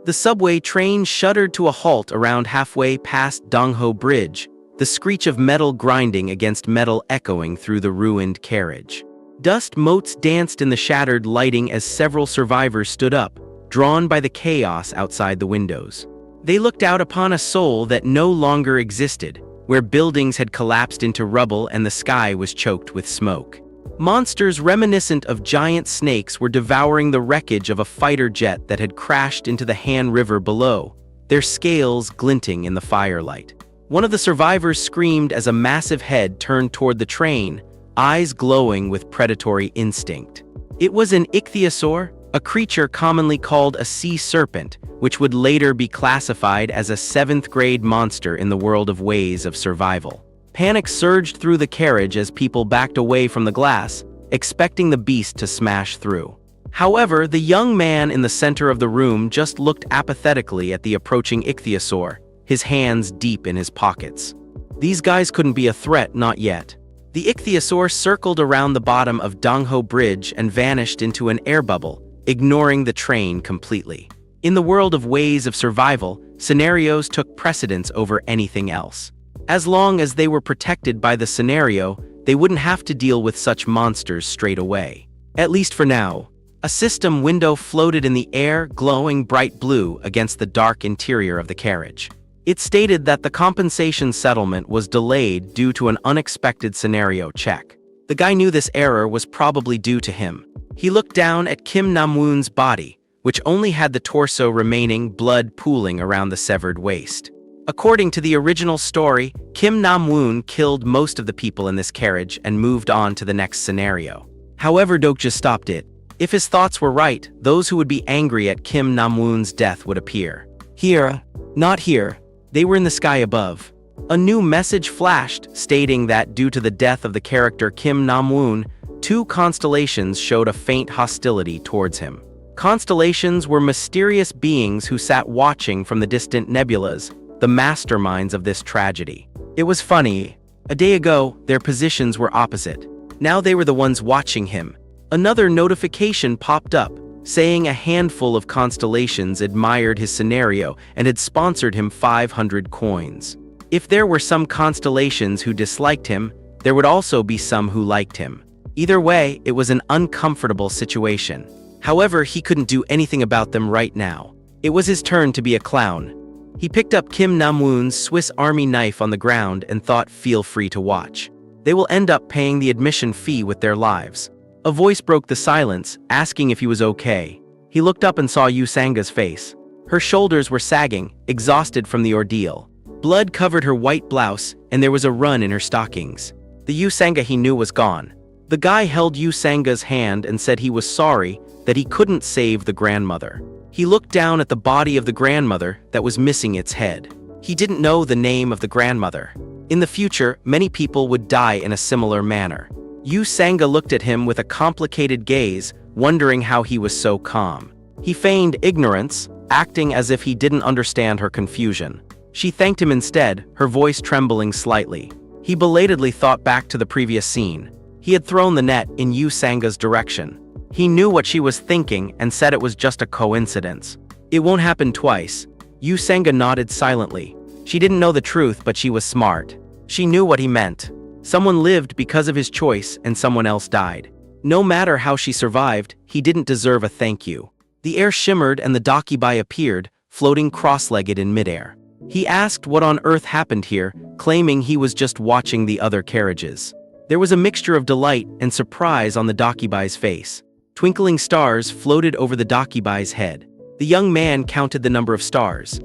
The subway train shuddered to a halt around halfway past Dongho Bridge, the screech of metal grinding against metal echoing through the ruined carriage. Dust motes danced in the shattered lighting as several survivors stood up, drawn by the chaos outside the windows. They looked out upon a Seoul that no longer existed, where buildings had collapsed into rubble and the sky was choked with smoke. Monsters reminiscent of giant snakes were devouring the wreckage of a fighter jet that had crashed into the Han River below, their scales glinting in the firelight. One of the survivors screamed as a massive head turned toward the train, eyes glowing with predatory instinct. It was an ichthyosaur, a creature commonly called a sea serpent, which would later be classified as a 7th-grade monster in the world of ways of survival. Panic surged through the carriage as people backed away from the glass, expecting the beast to smash through. However, the young man in the center of the room just looked apathetically at the approaching ichthyosaur, his hands deep in his pockets. These guys couldn't be a threat, not yet. The ichthyosaur circled around the bottom of Dongho Bridge and vanished into an air bubble, ignoring the train completely. In the world of ways of survival, scenarios took precedence over anything else. As long as they were protected by the scenario, they wouldn't have to deal with such monsters straight away. At least for now. A system window floated in the air, glowing bright blue against the dark interior of the carriage. It stated that the compensation settlement was delayed due to an unexpected scenario check. The guy knew this error was probably due to him. He looked down at Kim Namwoon's body, which only had the torso remaining, blood pooling around the severed waist. According to the original story, Kim Namwoon killed most of the people in this carriage and moved on to the next scenario. However, Dokja stopped it. If his thoughts were right, those who would be angry at Kim Namwoon's death would appear. Here, not here. They were in the sky above. A new message flashed, stating that due to the death of the character Kim Namwoon, 2 constellations showed a faint hostility towards him. Constellations were mysterious beings who sat watching from the distant nebulas, the masterminds of this tragedy. It was funny. A day ago, their positions were opposite. Now they were the ones watching him. Another notification popped up, saying a handful of constellations admired his scenario and had sponsored him 500 coins. If there were some constellations who disliked him, there would also be some who liked him. Either way, it was an uncomfortable situation. However, he couldn't do anything about them right now. It was his turn to be a clown. He picked up Kim Namwoon's Swiss Army knife on the ground and thought, feel free to watch. They will end up paying the admission fee with their lives. A voice broke the silence, asking if he was okay. He looked up and saw Yoo Joonghyuk's face. Her shoulders were sagging, exhausted from the ordeal. Blood covered her white blouse, and there was a run in her stockings. The Yoo Joonghyuk he knew was gone. The guy held Yoo Joonghyuk's hand and said he was sorry that he couldn't save the grandmother. He looked down at the body of the grandmother that was missing its head. He didn't know the name of the grandmother. In the future, many people would die in a similar manner. Yoo Joonghyuk looked at him with a complicated gaze, wondering how he was so calm. He feigned ignorance, acting as if he didn't understand her confusion. She thanked him instead, her voice trembling slightly. He belatedly thought back to the previous scene. He had thrown the net in Yoo Joonghyuk's direction. He knew what she was thinking and said it was just a coincidence. It won't happen twice. Yoo Joonghyuk nodded silently. She didn't know the truth, but she was smart. She knew what he meant. Someone lived because of his choice and someone else died. No matter how she survived, he didn't deserve a thank you. The air shimmered and the dakibai appeared, floating cross-legged in midair. He asked what on earth happened here, claiming he was just watching the other carriages. There was a mixture of delight and surprise on the dakibai's face. Twinkling stars floated over the dakibai's head. The young man counted the number of stars.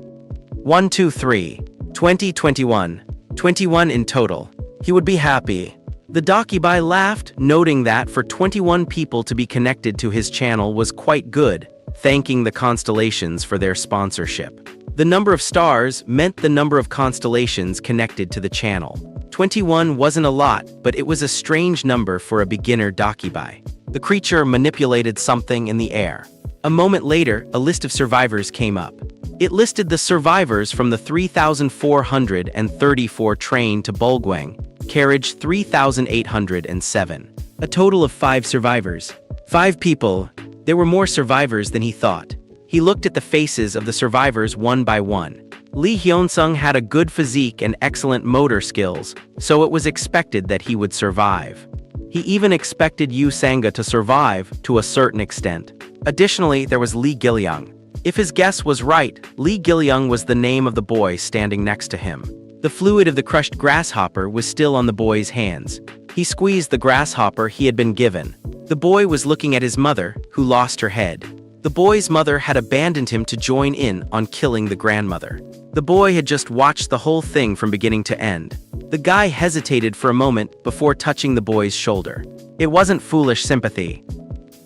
1, 2, 3. 20, 21. 21 in total. He would be happy. The dakibai laughed, noting that for 21 people to be connected to his channel was quite good, thanking the constellations for their sponsorship. The number of stars meant the number of constellations connected to the channel. 21 wasn't a lot, but it was a strange number for a beginner dakibai. The creature manipulated something in the air. A moment later, a list of survivors came up. It listed the survivors from the 3,434 train to Bulgwang, carriage 3,807. A total of 5 survivors. 5 people. There were more survivors than he thought. He looked at the faces of the survivors one by one. Lee Hyun-sung had a good physique and excellent motor skills, so it was expected that he would survive. He even expected Yoo Sang-ga to survive to a certain extent. Additionally, there was Lee Gil-young. If his guess was right, Lee Gil-young was the name of the boy standing next to him. The fluid of the crushed grasshopper was still on the boy's hands. He squeezed the grasshopper he had been given. The boy was looking at his mother, who lost her head. The boy's mother had abandoned him to join in on killing the grandmother. The boy had just watched the whole thing from beginning to end. The guy hesitated for a moment before touching the boy's shoulder. It wasn't foolish sympathy.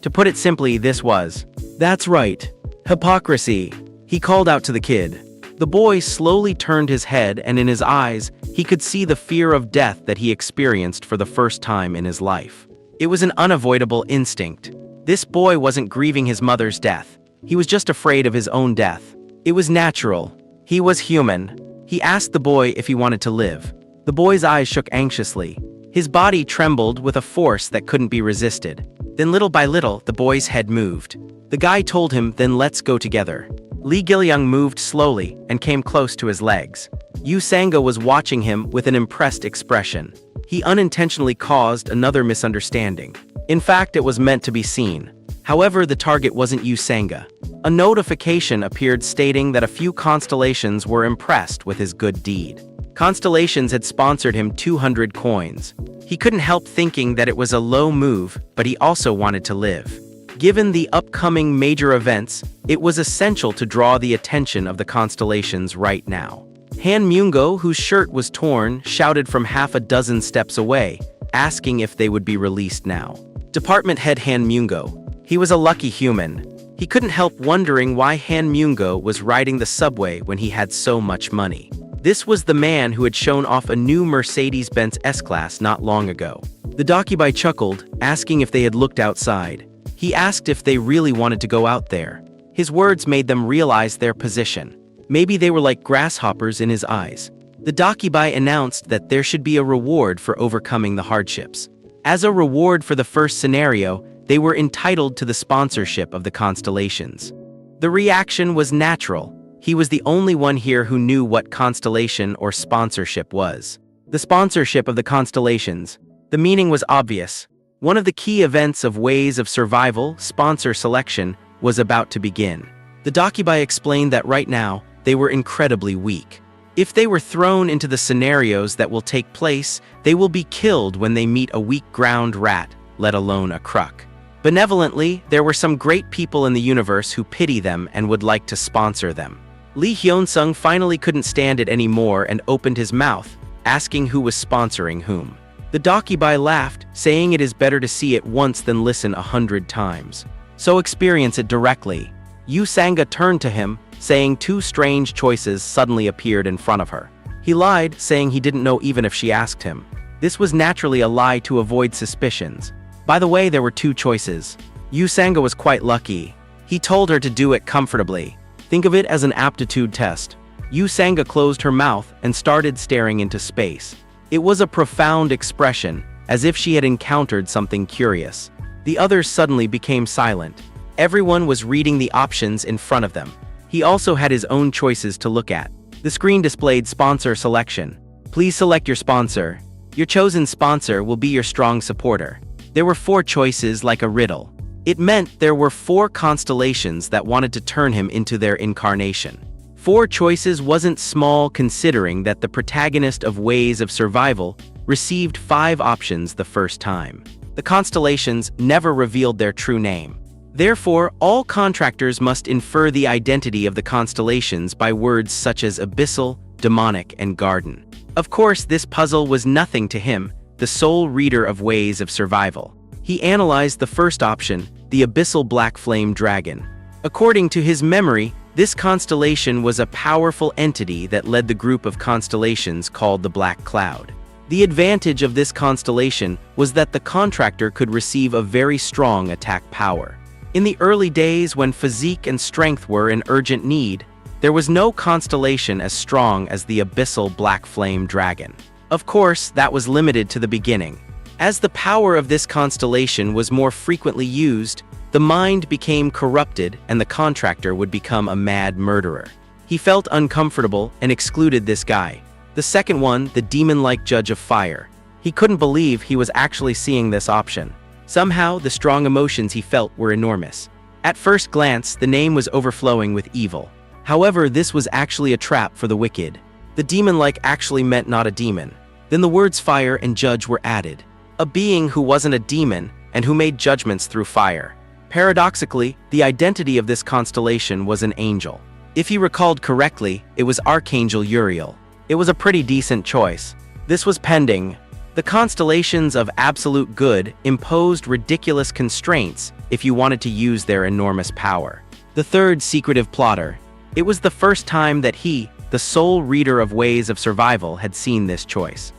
To put it simply, this was, "That's right, hypocrisy," he called out to the kid. The boy slowly turned his head, and in his eyes, he could see the fear of death that he experienced for the first time in his life. It was an unavoidable instinct. This boy wasn't grieving his mother's death. He was just afraid of his own death. It was natural. He was human. He asked the boy if he wanted to live. The boy's eyes shook anxiously. His body trembled with a force that couldn't be resisted. Then little by little, the boy's head moved. The guy told him, "Then let's go together." Lee Gil-young moved slowly and came close to his legs. Yoo Sang-ga was watching him with an impressed expression. He unintentionally caused another misunderstanding. In fact, it was meant to be seen. However, the target wasn't Yoo Sang-ga. A notification appeared stating that a few constellations were impressed with his good deed. Constellations had sponsored him 200 coins. He couldn't help thinking that it was a low move, but he also wanted to live. Given the upcoming major events, it was essential to draw the attention of the constellations right now. Han Myung-go, whose shirt was torn, shouted from half a dozen steps away, asking if they would be released now. Department head Han Myung-go. He was a lucky human. He couldn't help wondering why Han Myung-go was riding the subway when he had so much money. This was the man who had shown off a new Mercedes-Benz S-Class not long ago. The dakibai chuckled, asking if they had looked outside. He asked if they really wanted to go out there. His words made them realize their position. Maybe they were like grasshoppers in his eyes. The dakibai announced that there should be a reward for overcoming the hardships. As a reward for the first scenario, they were entitled to the sponsorship of the constellations. The reaction was natural. He was the only one here who knew what constellation or sponsorship was. The sponsorship of the constellations. The meaning was obvious. One of the key events of Ways of Survival, sponsor selection, was about to begin. The dakibai explained that right now, they were incredibly weak. If they were thrown into the scenarios that will take place, they will be killed when they meet a weak ground rat, let alone a kruk. Benevolently, there were some great people in the universe who pity them and would like to sponsor them. Lee Hyun-sung finally couldn't stand it anymore and opened his mouth, asking who was sponsoring whom. The dakibai laughed, saying it is better to see it once than listen 100 times. So experience it directly. Yoo Sang-ga turned to him, saying two strange choices suddenly appeared in front of her. He lied, saying he didn't know even if she asked him. This was naturally a lie to avoid suspicions. By the way, there were two choices. Yoo Sang-ga was quite lucky. He told her to do it comfortably. Think of it as an aptitude test. Yoo Sang-ga closed her mouth and started staring into space. It was a profound expression, as if she had encountered something curious. The others suddenly became silent. Everyone was reading the options in front of them. He also had his own choices to look at. The screen displayed sponsor selection. Please select your sponsor. Your chosen sponsor will be your strong supporter. There were 4 choices like a riddle. It meant there were 4 constellations that wanted to turn him into their incarnation. 4 choices wasn't small considering that the protagonist of Ways of Survival received 5 options the first time. The constellations never revealed their true name. Therefore, all contractors must infer the identity of the constellations by words such as abyssal, demonic, and garden. Of course, this puzzle was nothing to him, the sole reader of Ways of Survival. He analyzed the first option, the abyssal black flame dragon. According to his memory, this constellation was a powerful entity that led the group of constellations called the Black Cloud. The advantage of this constellation was that the contractor could receive a very strong attack power. In the early days when physique and strength were in urgent need, there was no constellation as strong as the abyssal black flame dragon. Of course, that was limited to the beginning. As the power of this constellation was more frequently used, The mind became corrupted and the contractor would become a mad murderer. He felt uncomfortable and excluded this guy. The second one, the demon-like judge of fire. He couldn't believe he was actually seeing this option. Somehow, the strong emotions he felt were enormous. At first glance, the name was overflowing with evil. However, this was actually a trap for the wicked. The demon-like actually meant not a demon. Then the words fire and judge were added. A being who wasn't a demon and who made judgments through fire. Paradoxically, the identity of this constellation was an angel. If he recalled correctly, it was Archangel Uriel. It was a pretty decent choice. This was pending. The constellations of absolute good imposed ridiculous constraints if you wanted to use their enormous power. The third secretive plotter. It was the first time that he, the sole reader of ways of survival, had seen this choice.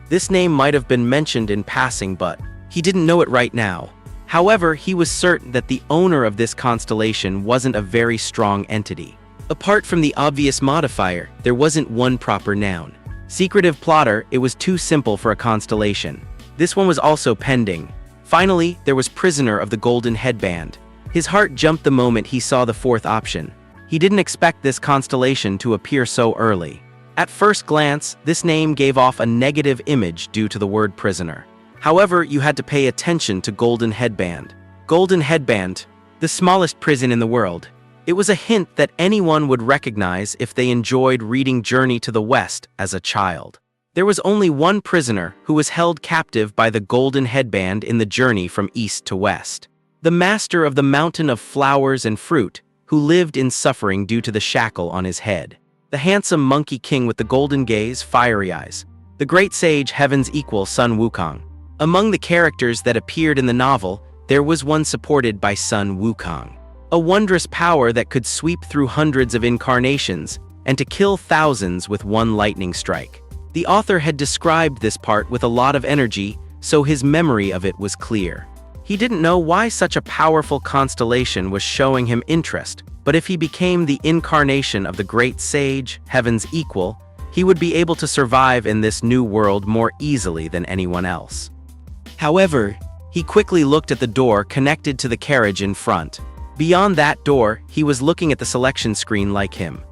This name might have been mentioned in passing, but he didn't know it right now. However, he was certain that the owner of this constellation wasn't a very strong entity. Apart from the obvious modifier, there wasn't one proper noun. Secretive plotter, it was too simple for a constellation. This one was also pending. Finally, there was prisoner of the golden headband. His heart jumped the moment he saw the fourth option. He didn't expect this constellation to appear so early. At first glance, this name gave off a negative image due to the word prisoner. However, you had to pay attention to golden headband. Golden headband, the smallest prison in the world. It was a hint that anyone would recognize if they enjoyed reading Journey to the West as a child. There was only one prisoner who was held captive by the golden headband in the journey from east to west. The master of the mountain of flowers and fruit, who lived in suffering due to the shackle on his head. The handsome monkey king with the golden gaze, fiery eyes. The great sage, heaven's equal, Sun Wukong. Among the characters that appeared in the novel, there was one supported by Sun Wukong. A wondrous power that could sweep through hundreds of incarnations and to kill thousands with one lightning strike. The author had described this part with a lot of energy, so his memory of it was clear. He didn't know why such a powerful constellation was showing him interest, but if he became the incarnation of the great sage, heaven's equal, he would be able to survive in this new world more easily than anyone else. However, he quickly looked at the door connected to the carriage in front. Beyond that door, he was looking at the selection screen like him.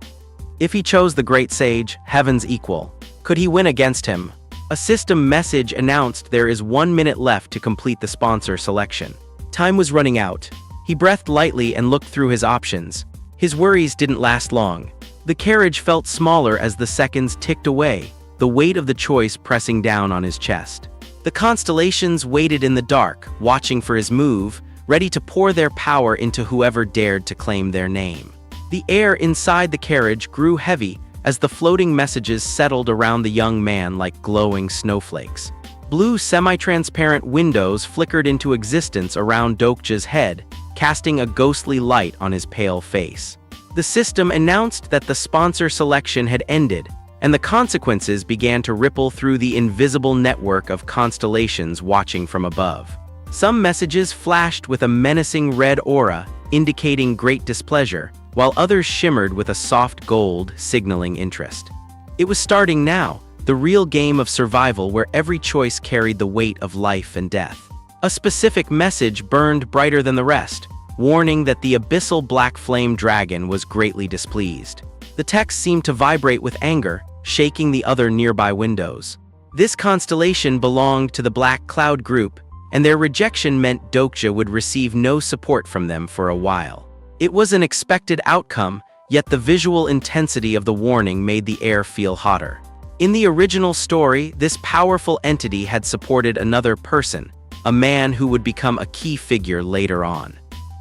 If he chose the great sage, heaven's equal, could he win against him? A system message announced there is 1 minute left to complete the sponsor selection. Time was running out. He breathed lightly and looked through his options. His worries didn't last long. The carriage felt smaller as the seconds ticked away, the weight of the choice pressing down on his chest. The constellations waited in the dark, watching for his move, ready to pour their power into whoever dared to claim their name. The air inside the carriage grew heavy as the floating messages settled around the young man like glowing snowflakes. Blue semi-transparent windows flickered into existence around Dokja's head, casting a ghostly light on his pale face. The system announced that the sponsor selection had ended, and the consequences began to ripple through the invisible network of constellations watching from above. Some messages flashed with a menacing red aura, indicating great displeasure, while others shimmered with a soft gold, signaling interest. It was starting now, the real game of survival where every choice carried the weight of life and death. A specific message burned brighter than the rest, warning that the abyssal black flame dragon was greatly displeased. The text seemed to vibrate with anger, shaking the other nearby windows. This constellation belonged to the Black Cloud group, and their rejection meant Dokja would receive no support from them for a while. It was an expected outcome, yet the visual intensity of the warning made the air feel hotter. In the original story, this powerful entity had supported another person, a man who would become a key figure later on.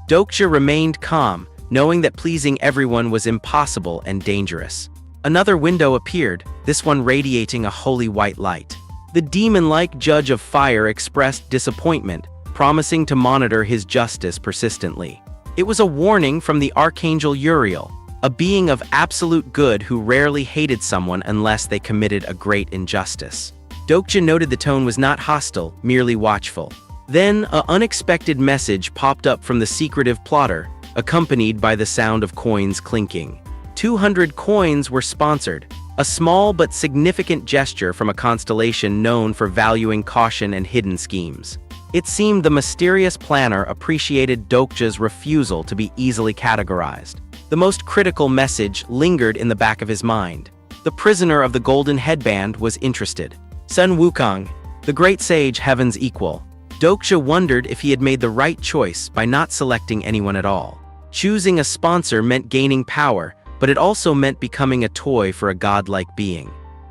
Dokja remained calm, knowing that pleasing everyone was impossible and dangerous. Another window appeared, this one radiating a holy white light. The demon-like judge of fire expressed disappointment, promising to monitor his justice persistently. It was a warning from the Archangel Uriel, a being of absolute good who rarely hated someone unless they committed a great injustice. Dokja noted the tone was not hostile, merely watchful. Then, an unexpected message popped up from the secretive plotter, accompanied by the sound of coins clinking. 200 coins were sponsored, a small but significant gesture from a constellation known for valuing caution and hidden schemes. It seemed the mysterious planner appreciated Dokja's refusal to be easily categorized. The most critical message lingered in the back of his mind. The prisoner of the golden headband was interested. Sun Wukong, the great sage heaven's equal. Dokja wondered if he had made the right choice by not selecting anyone at all. Choosing a sponsor meant gaining power, but it also meant becoming a toy for a godlike being.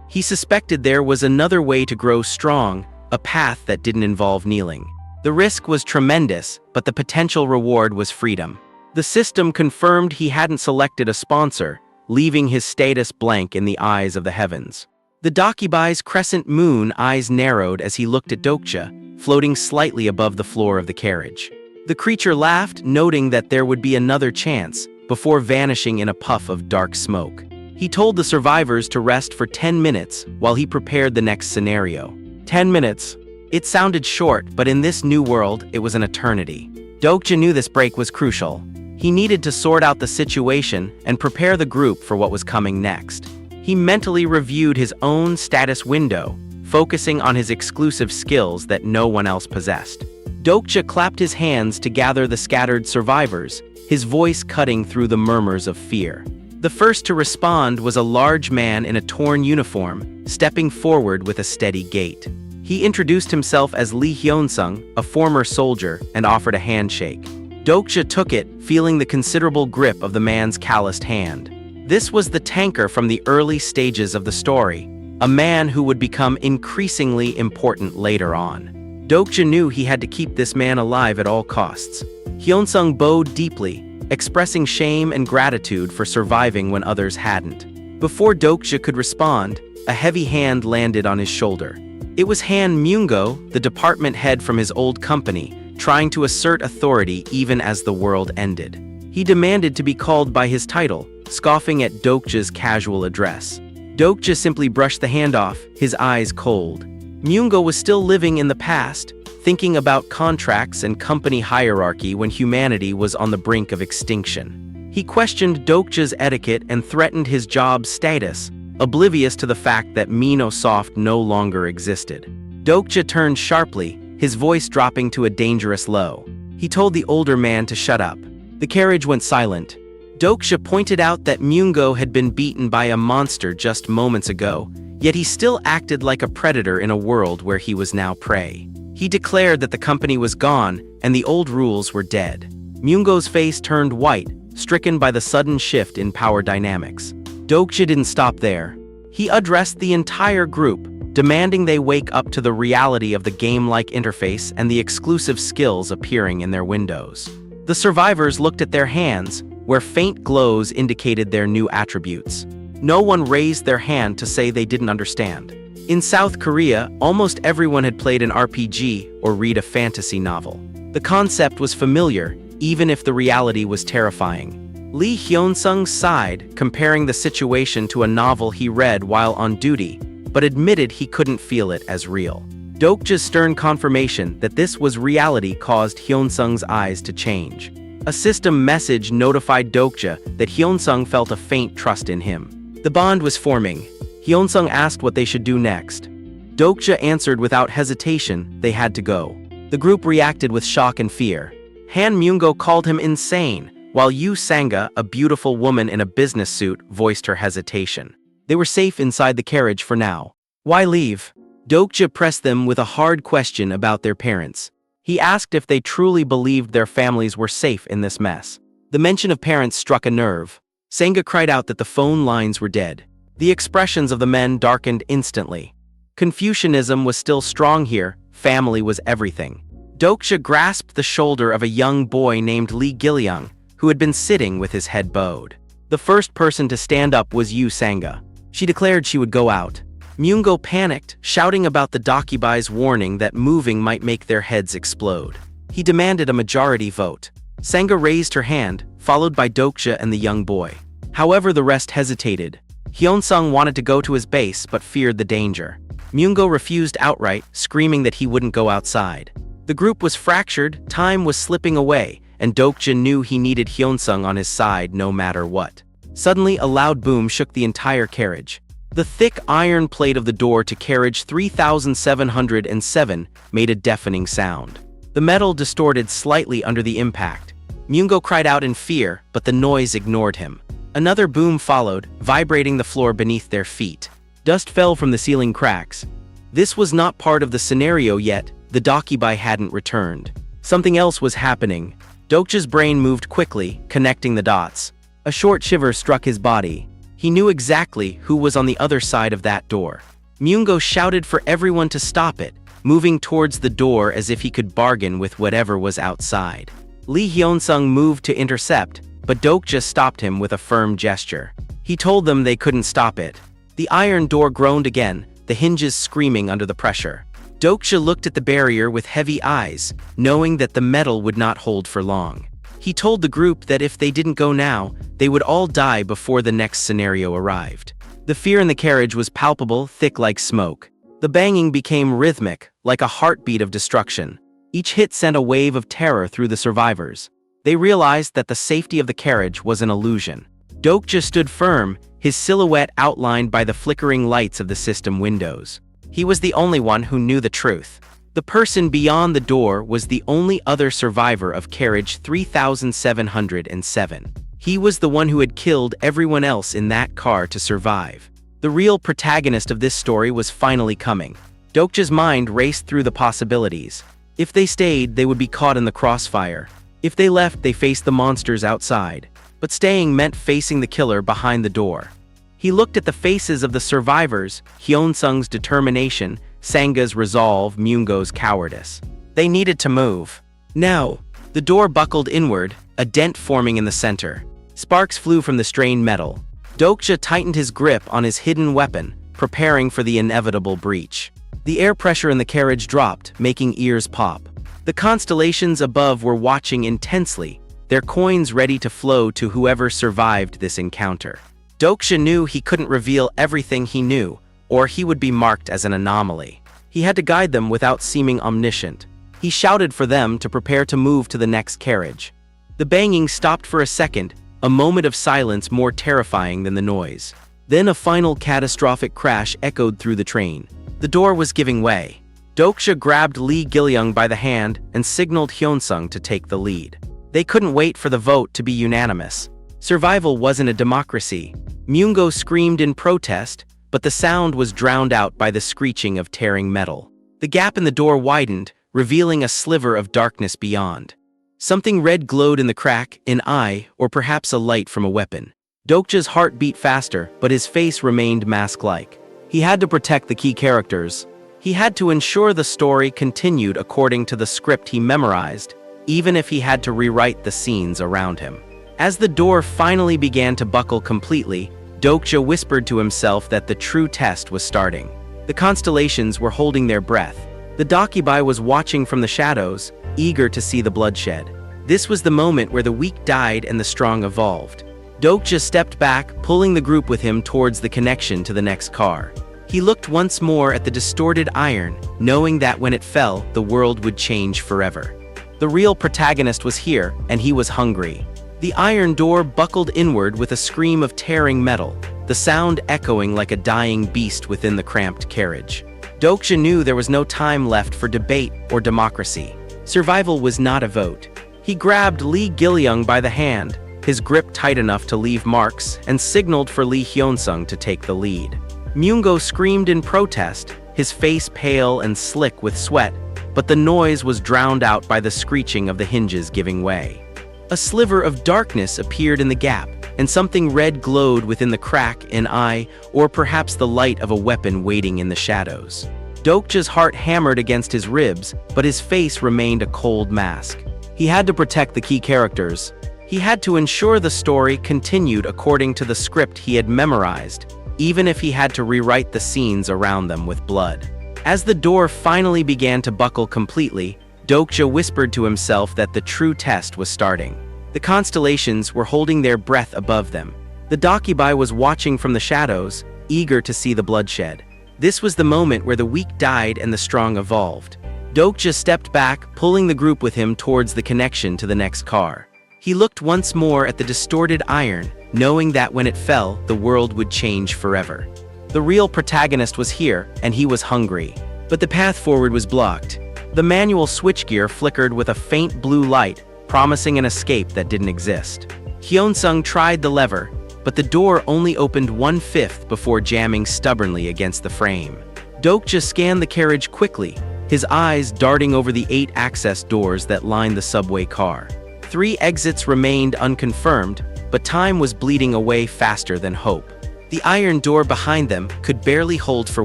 He suspected there was another way to grow strong, a path that didn't involve kneeling. The risk was tremendous, but the potential reward was freedom. The system confirmed he hadn't selected a sponsor, leaving his status blank in the eyes of the heavens. The Dokibai's crescent moon eyes narrowed as he looked at Dokja, floating slightly above the floor of the carriage. The creature laughed, noting that there would be another chance, before vanishing in a puff of dark smoke. He told the survivors to rest for 10 minutes while he prepared the next scenario. 10 minutes. It sounded short, but in this new world, it was an eternity. Dokja knew this break was crucial. He needed to sort out the situation and prepare the group for what was coming next. He mentally reviewed his own status window, focusing on his exclusive skills that no one else possessed. Dokja clapped his hands to gather the scattered survivors, his voice cutting through the murmurs of fear. The first to respond was a large man in a torn uniform, stepping forward with a steady gait. He introduced himself as Lee Hyun-sung, a former soldier, and offered a handshake. Dokja took it, feeling the considerable grip of the man's calloused hand. This was the tanker from the early stages of the story, a man who would become increasingly important later on. Dokja knew he had to keep this man alive at all costs. Hyun-sung bowed deeply, expressing shame and gratitude for surviving when others hadn't. Before Dokja could respond, a heavy hand landed on his shoulder. It was Han Myung-go, the department head from his old company, trying to assert authority even as the world ended. He demanded to be called by his title, scoffing at Dokja's casual address. Dokja simply brushed the hand off, his eyes cold. Myung-go was still living in the past, thinking about contracts and company hierarchy when humanity was on the brink of extinction. He questioned Dokja's etiquette and threatened his job's status, oblivious to the fact that Minosoft no longer existed. Dokja turned sharply, his voice dropping to a dangerous low. He told the older man to shut up. The carriage went silent. Dokja pointed out that Myung-go had been beaten by a monster just moments ago, yet he still acted like a predator in a world where he was now prey. He declared that the company was gone and the old rules were dead. Myung-go's face turned white, stricken by the sudden shift in power dynamics. Dokja didn't stop there. He addressed the entire group, demanding they wake up to the reality of the game-like interface and the exclusive skills appearing in their windows. The survivors looked at their hands, where faint glows indicated their new attributes. No one raised their hand to say they didn't understand. In South Korea, almost everyone had played an RPG or read a fantasy novel. The concept was familiar, even if the reality was terrifying. Lee Hyun-sung sighed, comparing the situation to a novel he read while on duty, but admitted he couldn't feel it as real. Dokja's stern confirmation that this was reality caused Hyun-sung's eyes to change. A system message notified Dokja that Hyun-sung felt a faint trust in him. The bond was forming. Hyun-sung asked what they should do next. Dokja answered without hesitation they had to go. The group reacted with shock and fear. Han Myung-go called him insane, while Yoo Sang-ga, a beautiful woman in a business suit, voiced her hesitation. They were safe inside the carriage for now. Why leave? Dokja pressed them with a hard question about their parents. He asked if they truly believed their families were safe in this mess. The mention of parents struck a nerve. Sang-ga cried out that the phone lines were dead. The expressions of the men darkened instantly. Confucianism was still strong here, family was everything. Dokja grasped the shoulder of a young boy named Lee Gil-young, who had been sitting with his head bowed. The first person to stand up was Yoo Sang-ga. She declared she would go out. Myung-go panicked, shouting about the Dokibai's warning that moving might make their heads explode. He demanded a majority vote. Sang-ga raised her hand, followed by Dokja and the young boy. However, the rest hesitated. Hyun-sung wanted to go to his base but feared the danger. Myung-go refused outright, screaming that he wouldn't go outside. The group was fractured, time was slipping away, and Dokja knew he needed Hyun-sung on his side no matter what. Suddenly, a loud boom shook the entire carriage. The thick iron plate of the door to carriage 3707 made a deafening sound. The metal distorted slightly under the impact. Myungo cried out in fear, but the noise ignored him. Another boom followed, vibrating the floor beneath their feet. Dust fell from the ceiling cracks. This was not part of the scenario yet. The Dakibai hadn't returned. Something else was happening. Dokja's brain moved quickly, connecting the dots. A short shiver struck his body. He knew exactly who was on the other side of that door. Myungo shouted for everyone to stop it, moving towards the door as if he could bargain with whatever was outside. Lee Hyun-sung moved to intercept, but Dokja stopped him with a firm gesture. He told them they couldn't stop it. The iron door groaned again, the hinges screaming under the pressure. Dokja looked at the barrier with heavy eyes, knowing that the metal would not hold for long. He told the group that if they didn't go now, they would all die before the next scenario arrived. The fear in the carriage was palpable, thick like smoke. The banging became rhythmic, like a heartbeat of destruction. Each hit sent a wave of terror through the survivors. They realized that the safety of the carriage was an illusion. Dokja stood firm, his silhouette outlined by the flickering lights of the system windows. He was the only one who knew the truth. The person beyond the door was the only other survivor of carriage 3707. He was the one who had killed everyone else in that car to survive. The real protagonist of this story was finally coming. Dokja's mind raced through the possibilities. If they stayed, they would be caught in the crossfire. If they left, they faced the monsters outside. But staying meant facing the killer behind the door. He looked at the faces of the survivors, Hyun-sung's determination, Sanga's resolve, Myungo's cowardice. They needed to move. Now, the door buckled inward, a dent forming in the center. Sparks flew from the strained metal. Dokja tightened his grip on his hidden weapon, preparing for the inevitable breach. The air pressure in the carriage dropped, making ears pop. The constellations above were watching intensely, their coins ready to flow to whoever survived this encounter. Dokja knew he couldn't reveal everything he knew, or he would be marked as an anomaly. He had to guide them without seeming omniscient. He shouted for them to prepare to move to the next carriage. The banging stopped for a second, a moment of silence more terrifying than the noise. Then a final catastrophic crash echoed through the train. The door was giving way. Dokja grabbed Lee Gil-young by the hand and signaled Hyun-sung to take the lead. They couldn't wait for the vote to be unanimous. Survival wasn't a democracy. Myungo screamed in protest, but the sound was drowned out by the screeching of tearing metal. The gap in the door widened, revealing a sliver of darkness beyond. Something red glowed in the crack, an eye, or perhaps a light from a weapon. Dokja's heart beat faster, but his face remained mask-like. He had to protect the key characters. He had to ensure the story continued according to the script he memorized, even if he had to rewrite the scenes around him. As the door finally began to buckle completely, Dokja whispered to himself that the true test was starting. The constellations were holding their breath. The Dakibai was watching from the shadows, eager to see the bloodshed. This was the moment where the weak died and the strong evolved. Dokja stepped back, pulling the group with him towards the connection to the next car. He looked once more at the distorted iron, knowing that when it fell, the world would change forever. The real protagonist was here, and he was hungry. The iron door buckled inward with a scream of tearing metal, the sound echoing like a dying beast within the cramped carriage. Dokja knew there was no time left for debate or democracy. Survival was not a vote. He grabbed Lee Gil-young by the hand, his grip tight enough to leave marks, and signaled for Lee Hyun-sung to take the lead. Myungo screamed in protest, his face pale and slick with sweat, but the noise was drowned out by the screeching of the hinges giving way. A sliver of darkness appeared in the gap, and something red glowed within the crack, an eye, or perhaps the light of a weapon waiting in the shadows. Dokja's heart hammered against his ribs, but his face remained a cold mask. He had to protect the key characters. He had to ensure the story continued according to the script he had memorized, even if he had to rewrite the scenes around them with blood. As the door finally began to buckle completely, Dokja whispered to himself that the true test was starting. The constellations were holding their breath above them. The Dakibai was watching from the shadows, eager to see the bloodshed. This was the moment where the weak died and the strong evolved. Dokja stepped back, pulling the group with him towards the connection to the next car. He looked once more at the distorted iron, knowing that when it fell, the world would change forever. The real protagonist was here, and he was hungry. But the path forward was blocked. The manual switchgear flickered with a faint blue light, promising an escape that didn't exist. Hyun-sung tried the lever, but the door only opened 1/5 before jamming stubbornly against the frame. Dokja scanned the carriage quickly, his eyes darting over the 8 access doors that lined the subway car. 3 exits remained unconfirmed, but time was bleeding away faster than hope. The iron door behind them could barely hold for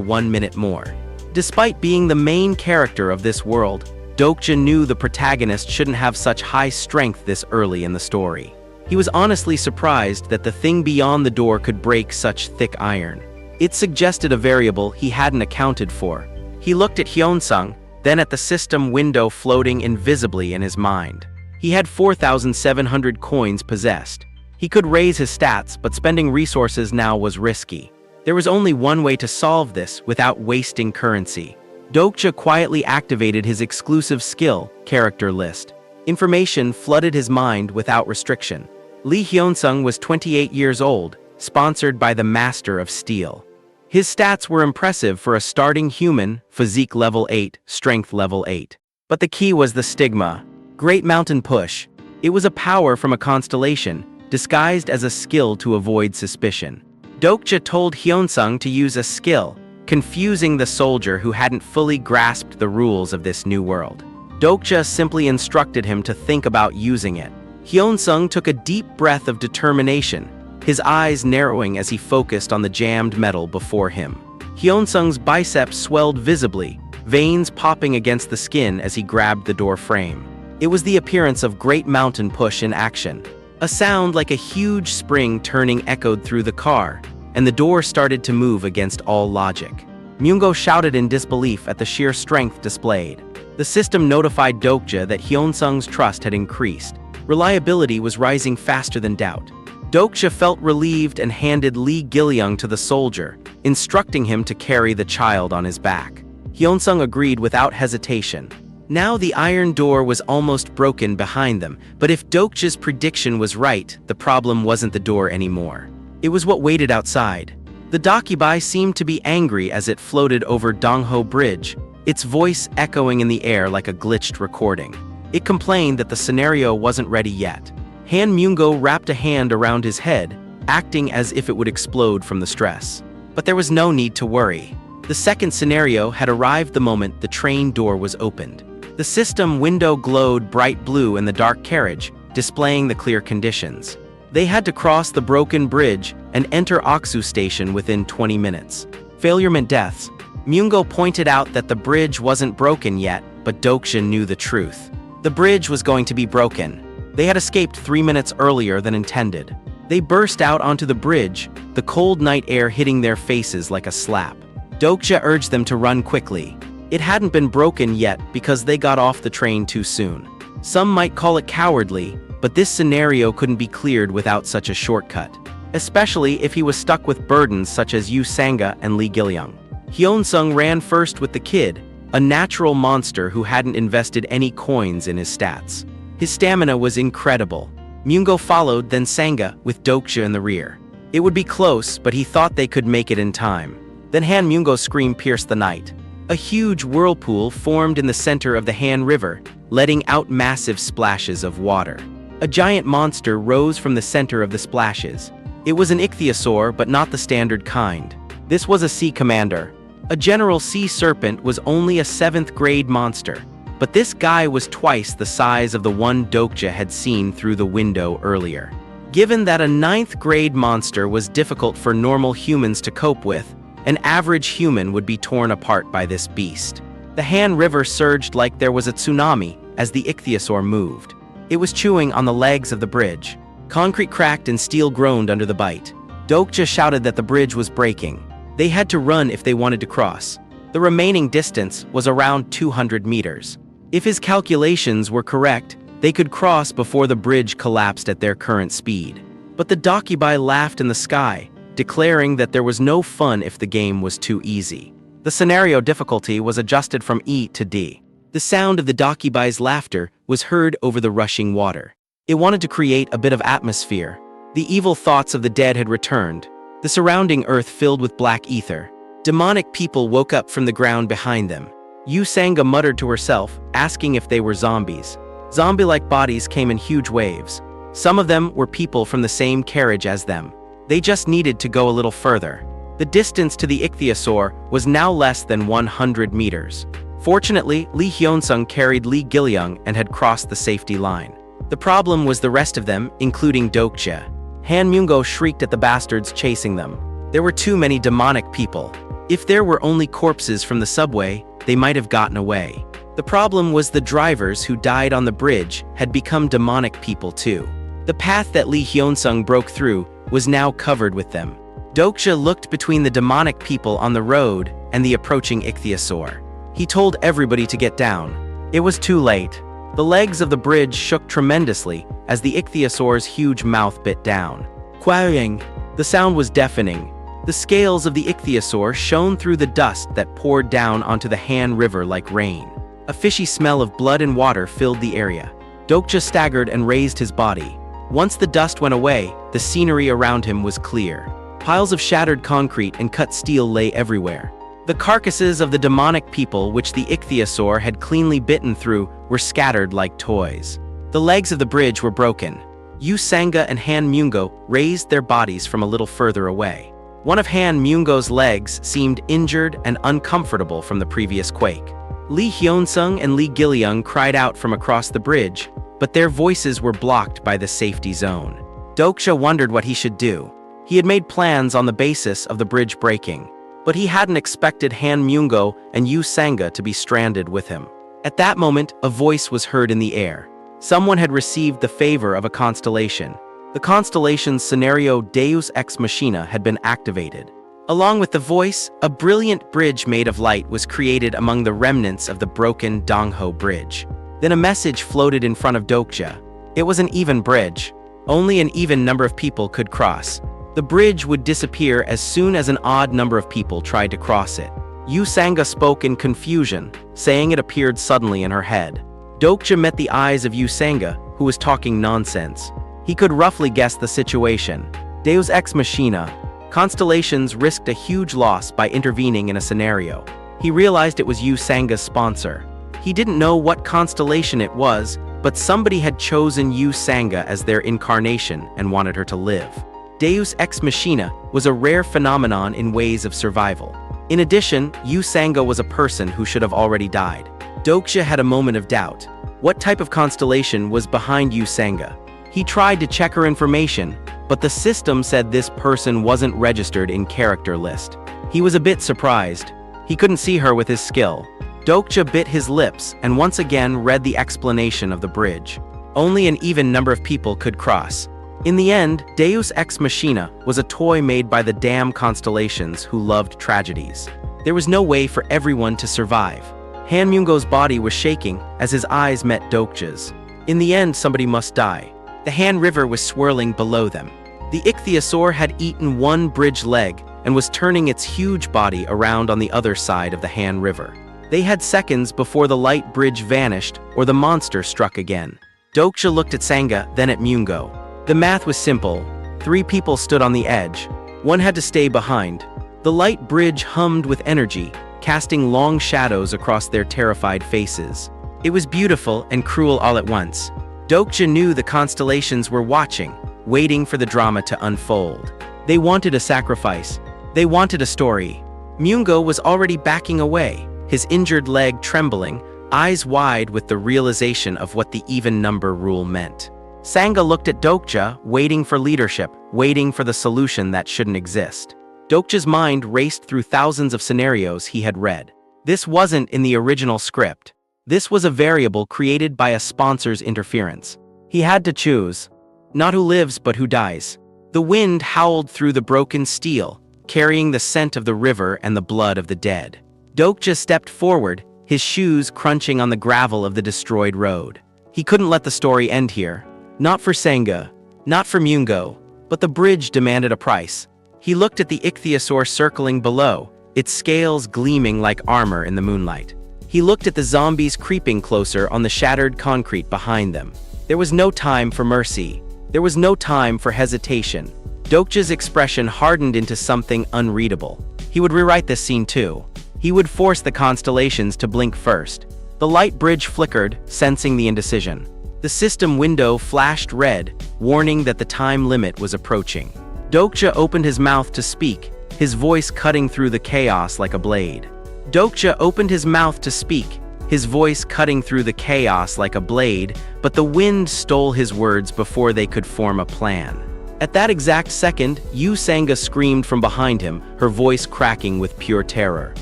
1 minute more. Despite being the main character of this world, Dokja knew the protagonist shouldn't have such high strength this early in the story. He was honestly surprised that the thing beyond the door could break such thick iron. It suggested a variable he hadn't accounted for. He looked at Hyun-sung, then at the system window floating invisibly in his mind. He had 4,700 coins possessed. He could raise his stats, but spending resources now was risky. There was only one way to solve this without wasting currency. Dokja quietly activated his exclusive skill, Character List. Information flooded his mind without restriction. Lee Hyun-sung was 28 years old, sponsored by the Master of Steel. His stats were impressive for a starting human, physique level 8, strength level 8. But the key was the stigma. Great Mountain Push. It was a power from a constellation, disguised as a skill to avoid suspicion. Dokja told Hyun-sung to use a skill, confusing the soldier who hadn't fully grasped the rules of this new world. Dokja simply instructed him to think about using it. Hyun-sung took a deep breath of determination, his eyes narrowing as he focused on the jammed metal before him. Hyun-sung's biceps swelled visibly, veins popping against the skin as he grabbed the door frame. It was the appearance of Great Mountain Push in action. A sound like a huge spring turning echoed through the car, and the door started to move against all logic. Myungo shouted in disbelief at the sheer strength displayed. The system notified Dokja that Hyun-sung's trust had increased. Reliability was rising faster than doubt. Dokja felt relieved and handed Lee Gil-young to the soldier, instructing him to carry the child on his back. Hyun-sung agreed without hesitation. Now the iron door was almost broken behind them, but if Dokja's prediction was right, the problem wasn't the door anymore. It was what waited outside. The Dakibai seemed to be angry as it floated over Dongho Bridge, its voice echoing in the air like a glitched recording. It complained that the scenario wasn't ready yet. Han Myungo wrapped a hand around his head, acting as if it would explode from the stress. But there was no need to worry. The second scenario had arrived the moment the train door was opened. The system window glowed bright blue in the dark carriage, displaying the clear conditions. They had to cross the broken bridge and enter Aksu Station within 20 minutes. Failure meant deaths. Myungo pointed out that the bridge wasn't broken yet, but Dokja knew the truth. The bridge was going to be broken. They had escaped 3 minutes earlier than intended. They burst out onto the bridge, the cold night air hitting their faces like a slap. Dokja urged them to run quickly. It hadn't been broken yet because they got off the train too soon. Some might call it cowardly, but this scenario couldn't be cleared without such a shortcut, especially if he was stuck with burdens such as Yoo Sanga and Lee Gil-young. Hyun-sung ran first with the kid, a natural monster who hadn't invested any coins in his stats. His stamina was incredible. Myungo followed, then Sanga, with Dokja in the rear. It would be close, but he thought they could make it in time. Then Han Myungo's scream pierced the night. A huge whirlpool formed in the center of the Han River, letting out massive splashes of water. A giant monster rose from the center of the splashes. It was an ichthyosaur, but not the standard kind. This was a sea commander. A general sea serpent was only a 7th grade monster, but this guy was twice the size of the one Dokja had seen through the window earlier. Given that a 9th grade monster was difficult for normal humans to cope with, an average human would be torn apart by this beast. The Han River surged like there was a tsunami as the ichthyosaur moved. It was chewing on the legs of the bridge. Concrete cracked and steel groaned under the bite. Dokja shouted that the bridge was breaking. They had to run if they wanted to cross. The remaining distance was around 200 meters. If his calculations were correct, they could cross before the bridge collapsed at their current speed. But the Dakibai laughed in the sky, declaring that there was no fun if the game was too easy. The scenario difficulty was adjusted from E to D. The sound of the Dakibai's laughter was heard over the rushing water. It wanted to create a bit of atmosphere. The evil thoughts of the dead had returned. The surrounding earth filled with black ether. Demonic people woke up from the ground behind them. Yoo Sanga muttered to herself, asking if they were zombies. Zombie-like bodies came in huge waves. Some of them were people from the same carriage as them. They just needed to go a little further. The distance to the ichthyosaur was now less than 100 meters. Fortunately, Lee Hyun-sung carried Lee Gil-young and had crossed the safety line. The problem was the rest of them, including Dokja. Han Myung-go shrieked at the bastards chasing them. There were too many demonic people. If there were only corpses from the subway, they might have gotten away. The problem was the drivers who died on the bridge had become demonic people too. The path that Lee Hyun-sung broke through was now covered with them. Dokja looked between the demonic people on the road and the approaching ichthyosaur. He told everybody to get down. It was too late. The legs of the bridge shook tremendously as the ichthyosaur's huge mouth bit down. Quaing! The sound was deafening. The scales of the ichthyosaur shone through the dust that poured down onto the Han River like rain. A fishy smell of blood and water filled the area. Dokja staggered and raised his body. Once the dust went away, the scenery around him was clear. Piles of shattered concrete and cut steel lay everywhere. The carcasses of the demonic people which the ichthyosaur had cleanly bitten through were scattered like toys. The legs of the bridge were broken. Yoo Sanga and Han Myung-go raised their bodies from a little further away. One of Han Myung-go's legs seemed injured and uncomfortable from the previous quake. Lee Hyun-sung and Lee Gil-young cried out from across the bridge, but their voices were blocked by the safety zone. Dokja wondered what he should do. He had made plans on the basis of the bridge breaking, but he hadn't expected Han Myung-go and Yoo Sanga to be stranded with him. At that moment, a voice was heard in the air. Someone had received the favor of a constellation. The constellation's scenario Deus Ex Machina had been activated. Along with the voice, a brilliant bridge made of light was created among the remnants of the broken Dongho Bridge. Then a message floated in front of Dokja. It was an even bridge. Only an even number of people could cross. The bridge would disappear as soon as an odd number of people tried to cross it. Yoo Sanga spoke in confusion, saying it appeared suddenly in her head. Dokja met the eyes of Yoo Sanga, who was talking nonsense. He could roughly guess the situation. Deus Ex Machina. Constellations risked a huge loss by intervening in a scenario. He realized it was Yoo Sanga's sponsor. He didn't know what constellation it was, but somebody had chosen Yoo Sanga as their incarnation and wanted her to live. Deus Ex Machina was a rare phenomenon in ways of survival. In addition, Yoo Sanga was a person who should have already died. Dokja had a moment of doubt. What type of constellation was behind Yoo Sanga? He tried to check her information, but the system said this person wasn't registered in character list. He was a bit surprised. He couldn't see her with his skill. Dokja bit his lips and once again read the explanation of the bridge. Only an even number of people could cross. In the end, Deus Ex Machina was a toy made by the damn constellations who loved tragedies. There was no way for everyone to survive. Han Myung-go's body was shaking as his eyes met Dokja's. In the end, somebody must die. The Han River was swirling below them. The ichthyosaur had eaten one bridge leg and was turning its huge body around on the other side of the Han River. They had seconds before the light bridge vanished or the monster struck again. Dokja looked at Sanga, then at Myung-go. The math was simple. 3 people stood on the edge. One had to stay behind. The light bridge hummed with energy, casting long shadows across their terrified faces. It was beautiful and cruel all at once. Dokja knew the constellations were watching, waiting for the drama to unfold. They wanted a sacrifice. They wanted a story. Myung-go was already backing away, his injured leg trembling, eyes wide with the realization of what the even number rule meant. Sanga looked at Dokja, waiting for leadership, waiting for the solution that shouldn't exist. Dokja's mind raced through thousands of scenarios he had read. This wasn't in the original script. This was a variable created by a sponsor's interference. He had to choose. Not who lives, but who dies. The wind howled through the broken steel, carrying the scent of the river and the blood of the dead. Dokja stepped forward, his shoes crunching on the gravel of the destroyed road. He couldn't let the story end here. Not for Sanga, not for Myung-go, but the bridge demanded a price. He looked at the ichthyosaur circling below, its scales gleaming like armor in the moonlight. He looked at the zombies creeping closer on the shattered concrete behind them. There was no time for mercy. There was no time for hesitation. Dokja's expression hardened into something unreadable. He would rewrite this scene too. He would force the constellations to blink first. The light bridge flickered, sensing the indecision. The system window flashed red, warning that the time limit was approaching. Dokja opened his mouth to speak, his voice cutting through the chaos like a blade. Dokja opened his mouth to speak, his voice cutting through the chaos like a blade, but the wind stole his words before they could form a plan. At that exact second, Yoo Sanga screamed from behind him, her voice cracking with pure terror.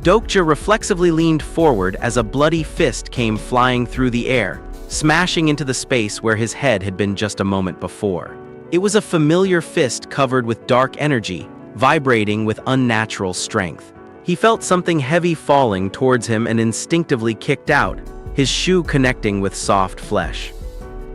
Dokja reflexively leaned forward as a bloody fist came flying through the air, smashing into the space where his head had been just a moment before. It was a familiar fist covered with dark energy, vibrating with unnatural strength. He felt something heavy falling towards him and instinctively kicked out, his shoe connecting with soft flesh.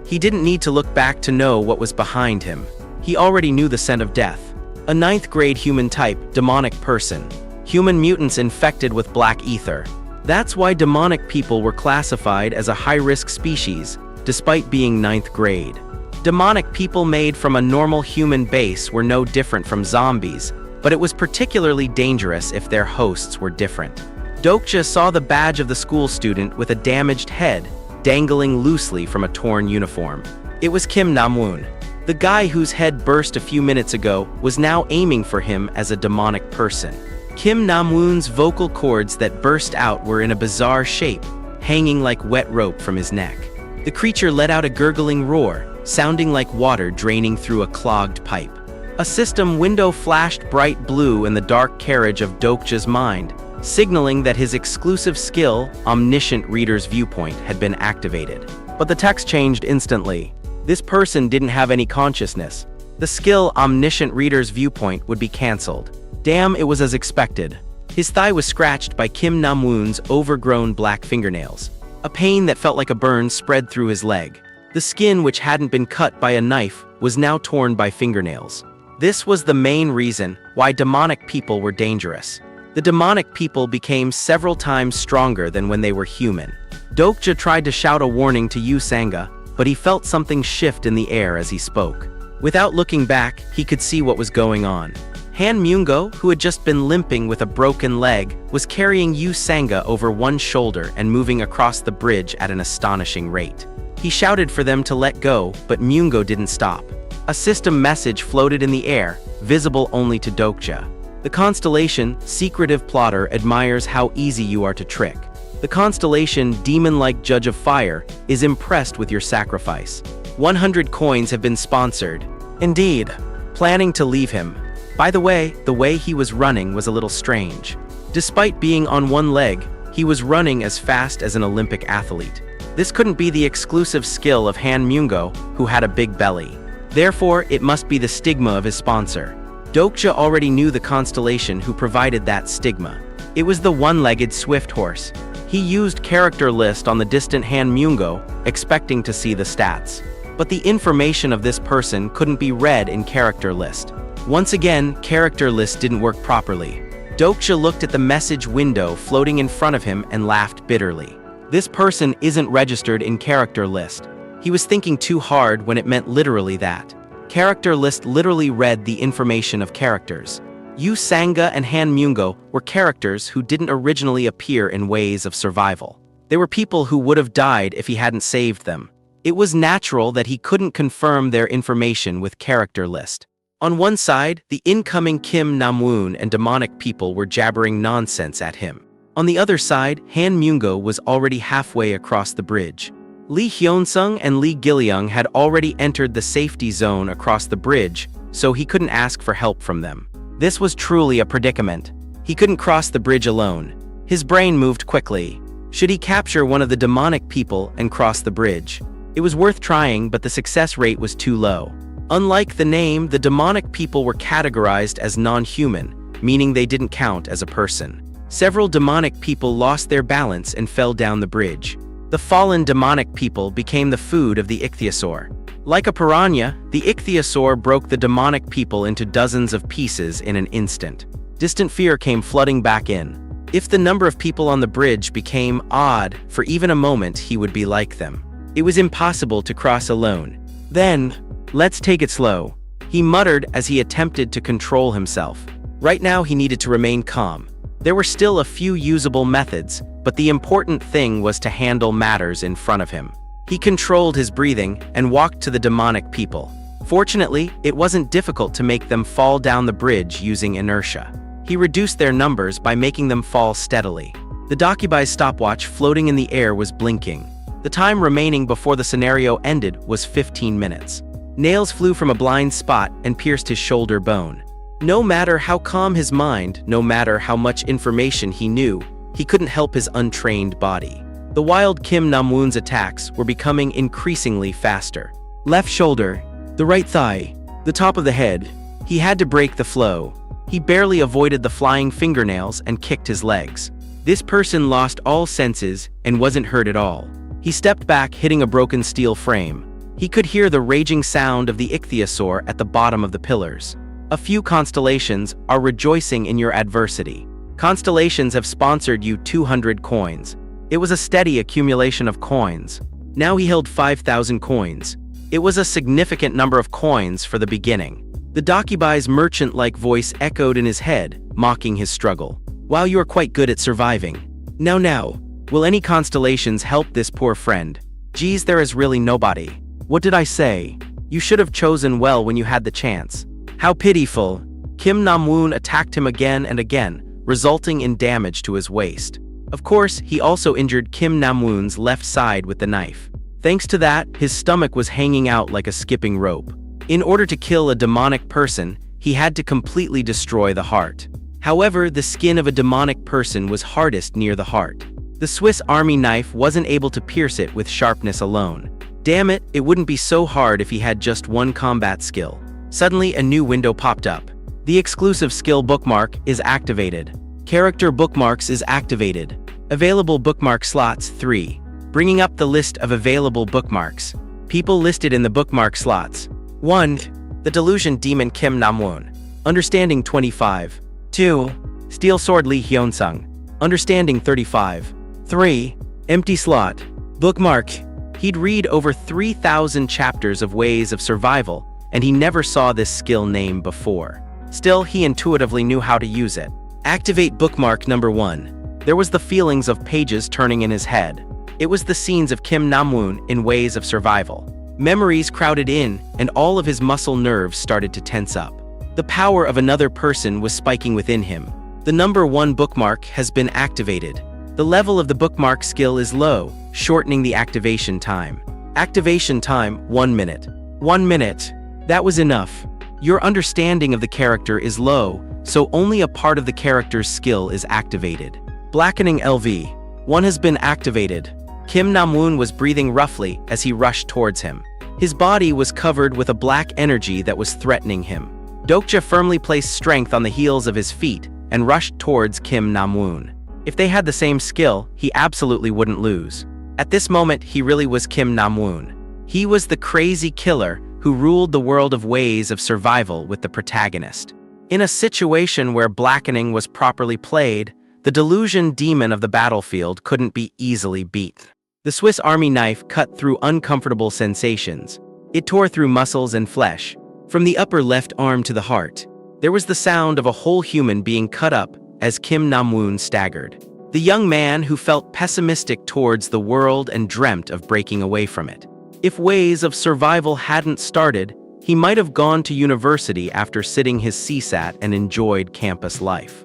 He didn't need to look back to know what was behind him. He already knew the scent of death. A 9th grade human type, demonic person. Human mutants infected with black ether. That's why demonic people were classified as a high-risk species, despite being 9th grade. Demonic people made from a normal human base were no different from zombies, but it was particularly dangerous if their hosts were different. Dokja saw the badge of the school student with a damaged head, dangling loosely from a torn uniform. It was Kim Namwoon. The guy whose head burst a few minutes ago was now aiming for him as a demonic person. Kim Namwoon's vocal cords that burst out were in a bizarre shape, hanging like wet rope from his neck. The creature let out a gurgling roar, sounding like water draining through a clogged pipe. A system window flashed bright blue in the dark carriage of Dokja's mind, signaling that his exclusive skill, Omniscient Reader's Viewpoint, had been activated. But the text changed instantly. This person didn't have any consciousness. The skill Omniscient Reader's Viewpoint would be cancelled. Damn, it was as expected. His thigh was scratched by Kim Namwoon's overgrown black fingernails. A pain that felt like a burn spread through his leg. The skin, which hadn't been cut by a knife, was now torn by fingernails. This was the main reason why demonic people were dangerous. The demonic people became several times stronger than when they were human. Dokja tried to shout a warning to Yoo Sanga, but he felt something shift in the air as he spoke. Without looking back, he could see what was going on. Han Myungo, who had just been limping with a broken leg, was carrying Yoo Sanga over one shoulder and moving across the bridge at an astonishing rate. He shouted for them to let go, but Myungo didn't stop. A system message floated in the air, visible only to Dokja. The constellation, Secretive Plotter, admires how easy you are to trick. The constellation, Demon-like Judge of Fire, is impressed with your sacrifice. 100 coins have been sponsored. Indeed. Planning to leave him. By the way he was running was a little strange. Despite being on one leg, he was running as fast as an Olympic athlete. This couldn't be the exclusive skill of Han Myungo, who had a big belly. Therefore, it must be the stigma of his sponsor. Dokja already knew the constellation who provided that stigma. It was the one-legged swift horse. He used character list on the distant Han Myungo, expecting to see the stats. But the information of this person couldn't be read in character list. Once again, character list didn't work properly. Dokja looked at the message window floating in front of him and laughed bitterly. This person isn't registered in character list. He was thinking too hard when it meant literally that. Character list literally read the information of characters. Yoo Sanga and Han Myungo were characters who didn't originally appear in Ways of Survival. They were people who would have died if he hadn't saved them. It was natural that he couldn't confirm their information with character list. On one side, the incoming Kim Namwoon and demonic people were jabbering nonsense at him. On the other side, Han Myungo was already halfway across the bridge. Lee Hyunsung and Lee Gilyoung had already entered the safety zone across the bridge, so he couldn't ask for help from them. This was truly a predicament. He couldn't cross the bridge alone. His brain moved quickly. Should he capture one of the demonic people and cross the bridge? It was worth trying, but the success rate was too low. Unlike the name, the demonic people were categorized as non-human, meaning they didn't count as a person. Several demonic people lost their balance and fell down the bridge. The fallen demonic people became the food of the ichthyosaur. Like a piranha, the ichthyosaur broke the demonic people into dozens of pieces in an instant. Distant fear came flooding back in. If the number of people on the bridge became odd, for even a moment he would be like them. It was impossible to cross alone. Then, let's take it slow, he muttered as he attempted to control himself. Right now he needed to remain calm. There were still a few usable methods, but the important thing was to handle matters in front of him. He controlled his breathing and walked to the demonic people. Fortunately, it wasn't difficult to make them fall down the bridge using inertia. He reduced their numbers by making them fall steadily. The Dokjubai's stopwatch floating in the air was blinking. The time remaining before the scenario ended was 15 minutes. Nails flew from a blind spot and pierced his shoulder bone. No matter how calm his mind, no matter how much information he knew, he couldn't help his untrained body. The wild Kim Namwoon's attacks were becoming increasingly faster. Left shoulder, the right thigh, the top of the head. He had to break the flow. He barely avoided the flying fingernails and kicked his legs. This person lost all senses and wasn't hurt at all. He stepped back, hitting a broken steel frame. He could hear the raging sound of the ichthyosaur at the bottom of the pillars. A few constellations are rejoicing in your adversity. Constellations have sponsored you 200 coins. It was a steady accumulation of coins. Now he held 5,000 coins. It was a significant number of coins for the beginning. The Dokjubai's merchant-like voice echoed in his head, mocking his struggle. Wow, you are quite good at surviving. Now, will any constellations help this poor friend? Geez, there is really nobody. What did I say? You should have chosen well when you had the chance. How pitiful. Kim Namwoon attacked him again and again, resulting in damage to his waist. Of course, he also injured Kim Namwoon's left side with the knife. Thanks to that, his stomach was hanging out like a skipping rope. In order to kill a demonic person, he had to completely destroy the heart. However, the skin of a demonic person was hardest near the heart. The Swiss Army knife wasn't able to pierce it with sharpness alone. Damn it, it wouldn't be so hard if he had just one combat skill. Suddenly, a new window popped up. The exclusive skill bookmark is activated. Character bookmarks is activated. Available bookmark slots 3. Bringing up the list of available bookmarks. People listed in the bookmark slots. 1. The Delusion Demon Kim Namwoon. Understanding 25. 2. Steel Sword Lee Hyun-sung. Understanding 35. 3. Empty slot. Bookmark. He'd read over 3,000 chapters of Ways of Survival, and he never saw this skill name before. Still, he intuitively knew how to use it. Activate bookmark number 1. There was the feelings of pages turning in his head. It was the scenes of Kim Namwoon in Ways of Survival. Memories crowded in, and all of his muscle nerves started to tense up. The power of another person was spiking within him. The number 1 bookmark has been activated. The level of the bookmark skill is low, shortening the activation time. Activation time, 1 minute. 1 minute. That was enough. Your understanding of the character is low, so only a part of the character's skill is activated. Blackening LV. 1 has been activated. Kim Namwoon was breathing roughly as he rushed towards him. His body was covered with a black energy that was threatening him. Dokja firmly placed strength on the heels of his feet and rushed towards Kim Namwoon. If they had the same skill, he absolutely wouldn't lose. At this moment, he really was Kim Namwoon. He was the crazy killer who ruled the world of Ways of Survival with the protagonist. In a situation where blackening was properly played, the delusion demon of the battlefield couldn't be easily beat. The Swiss Army knife cut through uncomfortable sensations. It tore through muscles and flesh. From the upper left arm to the heart, there was the sound of a whole human being cut up as Kim Namwoon staggered. The young man who felt pessimistic towards the world and dreamt of breaking away from it. If Ways of Survival hadn't started, he might have gone to university after sitting his CSAT and enjoyed campus life.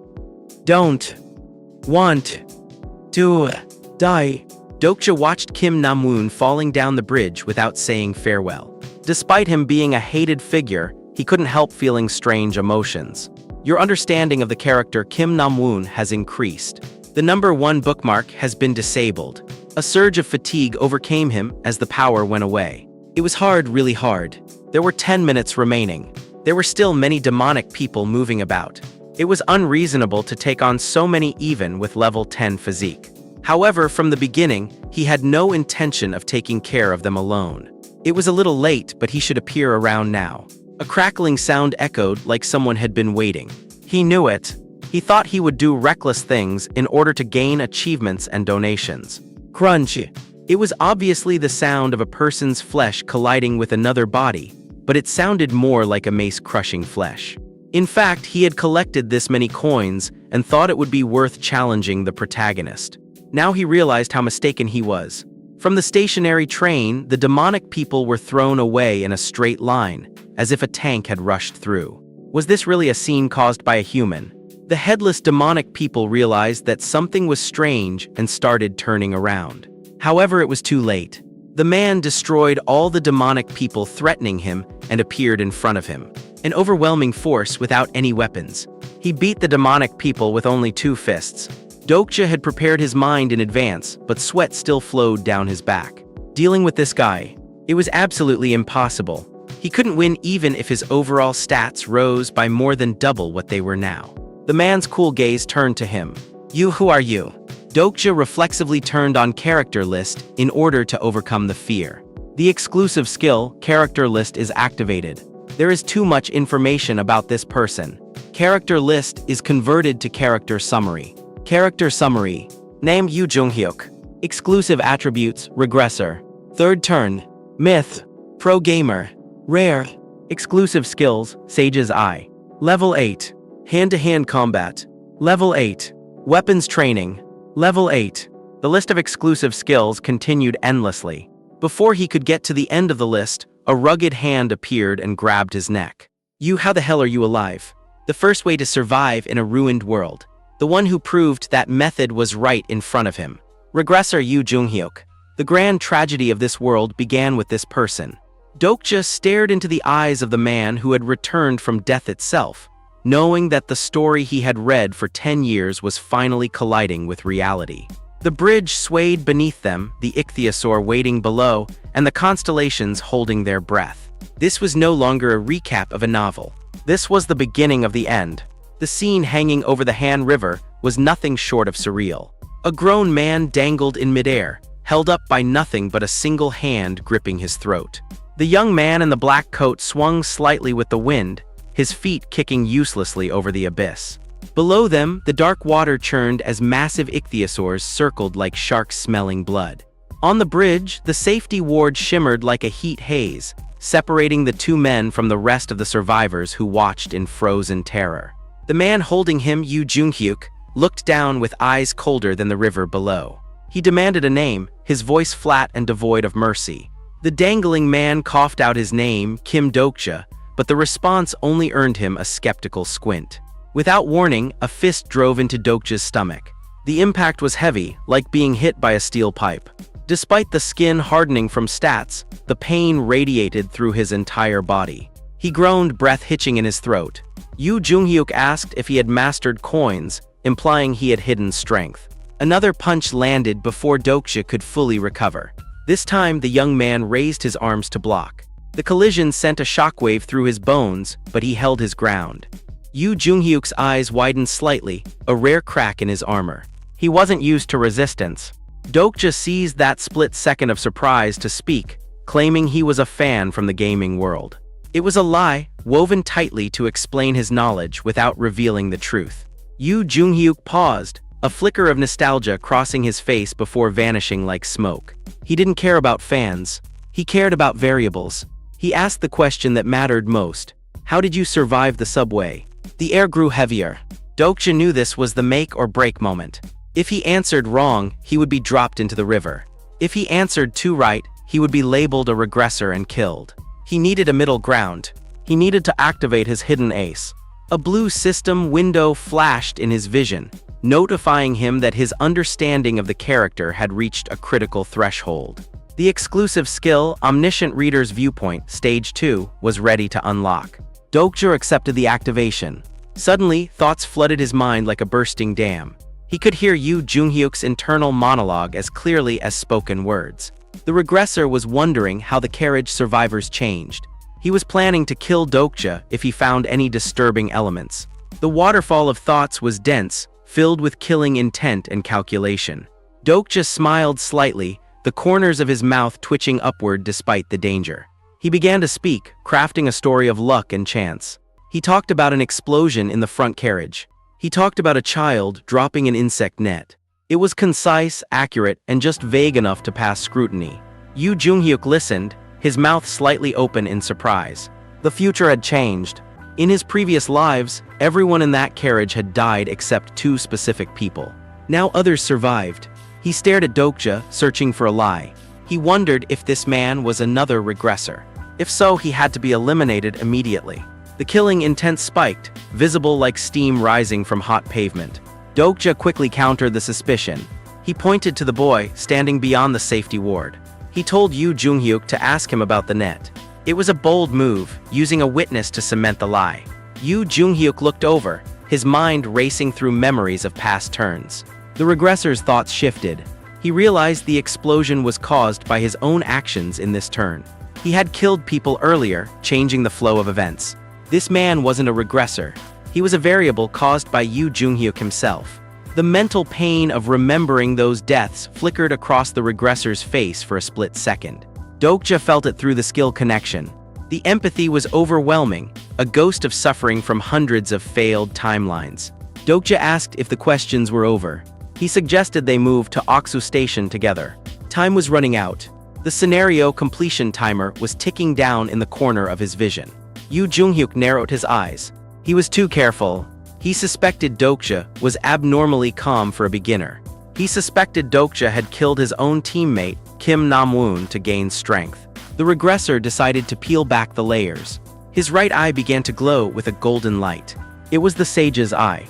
Don't want to die. Dokja watched Kim Namwoon falling down the bridge without saying farewell. Despite him being a hated figure, he couldn't help feeling strange emotions. Your understanding of the character Kim Namwoon has increased. The number 1 bookmark has been disabled. A surge of fatigue overcame him as the power went away. It was hard, really hard. There were 10 minutes remaining. There were still many demonic people moving about. It was unreasonable to take on so many even with level 10 physique. However, from the beginning, he had no intention of taking care of them alone. It was a little late, but he should appear around now. A crackling sound echoed like someone had been waiting. He knew it. He thought he would do reckless things in order to gain achievements and donations. Crunch. It was obviously the sound of a person's flesh colliding with another body, but it sounded more like a mace crushing flesh. In fact, he had collected this many coins and thought it would be worth challenging the protagonist. Now he realized how mistaken he was. From the stationary train, the demonic people were thrown away in a straight line, as if a tank had rushed through. Was this really a scene caused by a human? The headless demonic people realized that something was strange and started turning around. However, it was too late. The man destroyed all the demonic people threatening him and appeared in front of him. An overwhelming force without any weapons. He beat the demonic people with only 2 fists. Dokja had prepared his mind in advance, but sweat still flowed down his back. Dealing with this guy, it was absolutely impossible. He couldn't win even if his overall stats rose by more than double what they were now. The man's cool gaze turned to him. "You, who are you?" Dokja reflexively turned on Character List in order to overcome the fear. The exclusive skill, Character List, is activated. There is too much information about this person. Character List is converted to Character Summary. Character Summary. Name Yoo Joonghyuk. Exclusive attributes, Regressor. Third turn. Myth. Pro Gamer. Rare. Exclusive skills, Sage's Eye. Level 8. Hand-to-hand combat. Level 8. Weapons training. Level 8. The list of exclusive skills continued endlessly. Before he could get to the end of the list, a rugged hand appeared and grabbed his neck. "You, how the hell are you alive?" The first way to survive in a ruined world. The one who proved that method was right in front of him. Regressor Yoo Joonghyuk. The grand tragedy of this world began with this person. Dokja stared into the eyes of the man who had returned from death itself, knowing that the story he had read for 10 years was finally colliding with reality. The bridge swayed beneath them, the ichthyosaur waiting below, and the constellations holding their breath. This was no longer a recap of a novel. This was the beginning of the end. The scene hanging over the Han River was nothing short of surreal. A grown man dangled in midair, held up by nothing but a single hand gripping his throat. The young man in the black coat swung slightly with the wind, his feet kicking uselessly over the abyss. Below them, the dark water churned as massive ichthyosaurs circled like sharks smelling blood. On the bridge, the safety ward shimmered like a heat haze, separating the 2 men from the rest of the survivors who watched in frozen terror. The man holding him, Yoo Joonghyuk, looked down with eyes colder than the river below. He demanded a name, his voice flat and devoid of mercy. The dangling man coughed out his name, Kim Dokja, but the response only earned him a skeptical squint. Without warning, a fist drove into Dokja's stomach. The impact was heavy, like being hit by a steel pipe. Despite the skin hardening from stats, the pain radiated through his entire body. He groaned, breath hitching in his throat. Yoo Joonghyuk asked if he had mastered coins, implying he had hidden strength. Another punch landed before Dokja could fully recover. This time, the young man raised his arms to block. The collision sent a shockwave through his bones, but he held his ground. Yoo Joonghyuk's eyes widened slightly, a rare crack in his armor. He wasn't used to resistance. Dokja seized that split second of surprise to speak, claiming he was a fan from the gaming world. It was a lie, woven tightly to explain his knowledge without revealing the truth. Yoo Joonghyuk paused, a flicker of nostalgia crossing his face before vanishing like smoke. He didn't care about fans. He cared about variables. He asked the question that mattered most. How did you survive the subway? The air grew heavier. Dokja knew this was the make or break moment. If he answered wrong, he would be dropped into the river. If he answered too right, he would be labeled a regressor and killed. He needed a middle ground. He needed to activate his hidden ace. A blue system window flashed in his vision, notifying him that his understanding of the character had reached a critical threshold. The exclusive skill, Omniscient Reader's Viewpoint, Stage 2, was ready to unlock. Dokja accepted the activation. Suddenly, thoughts flooded his mind like a bursting dam. He could hear Yoo Joonghyuk's internal monologue as clearly as spoken words. The regressor was wondering how the carriage survivors changed. He was planning to kill Dokja if he found any disturbing elements. The waterfall of thoughts was dense, filled with killing intent and calculation. Dokja smiled slightly, the corners of his mouth twitching upward despite the danger. He began to speak, crafting a story of luck and chance. He talked about an explosion in the front carriage. He talked about a child dropping an insect net. It was concise, accurate, and just vague enough to pass scrutiny. Yoo Joonghyuk listened, his mouth slightly open in surprise. The future had changed. In his previous lives, everyone in that carriage had died except 2 specific people. Now others survived. He stared at Dokja, searching for a lie. He wondered if this man was another regressor. If so, he had to be eliminated immediately. The killing intent spiked, visible like steam rising from hot pavement. Dokja quickly countered the suspicion. He pointed to the boy, standing beyond the safety ward. He told Yoo Joonghyuk to ask him about the net. It was a bold move, using a witness to cement the lie. Yoo Joonghyuk looked over, his mind racing through memories of past turns. The regressor's thoughts shifted. He realized the explosion was caused by his own actions in this turn. He had killed people earlier, changing the flow of events. This man wasn't a regressor. He was a variable caused by Yoo Joonghyuk himself. The mental pain of remembering those deaths flickered across the regressor's face for a split second. Dokja felt it through the skill connection. The empathy was overwhelming, a ghost of suffering from hundreds of failed timelines. Dokja asked if the questions were over. He suggested they move to Oksu Station together. Time was running out. The scenario completion timer was ticking down in the corner of his vision. Yoo Joonghyuk narrowed his eyes. He was too careful. He suspected Dokja was abnormally calm for a beginner. He suspected Dokja had killed his own teammate, Kim Namwoon, to gain strength. The regressor decided to peel back the layers. His right eye began to glow with a golden light. It was the Sage's Eye,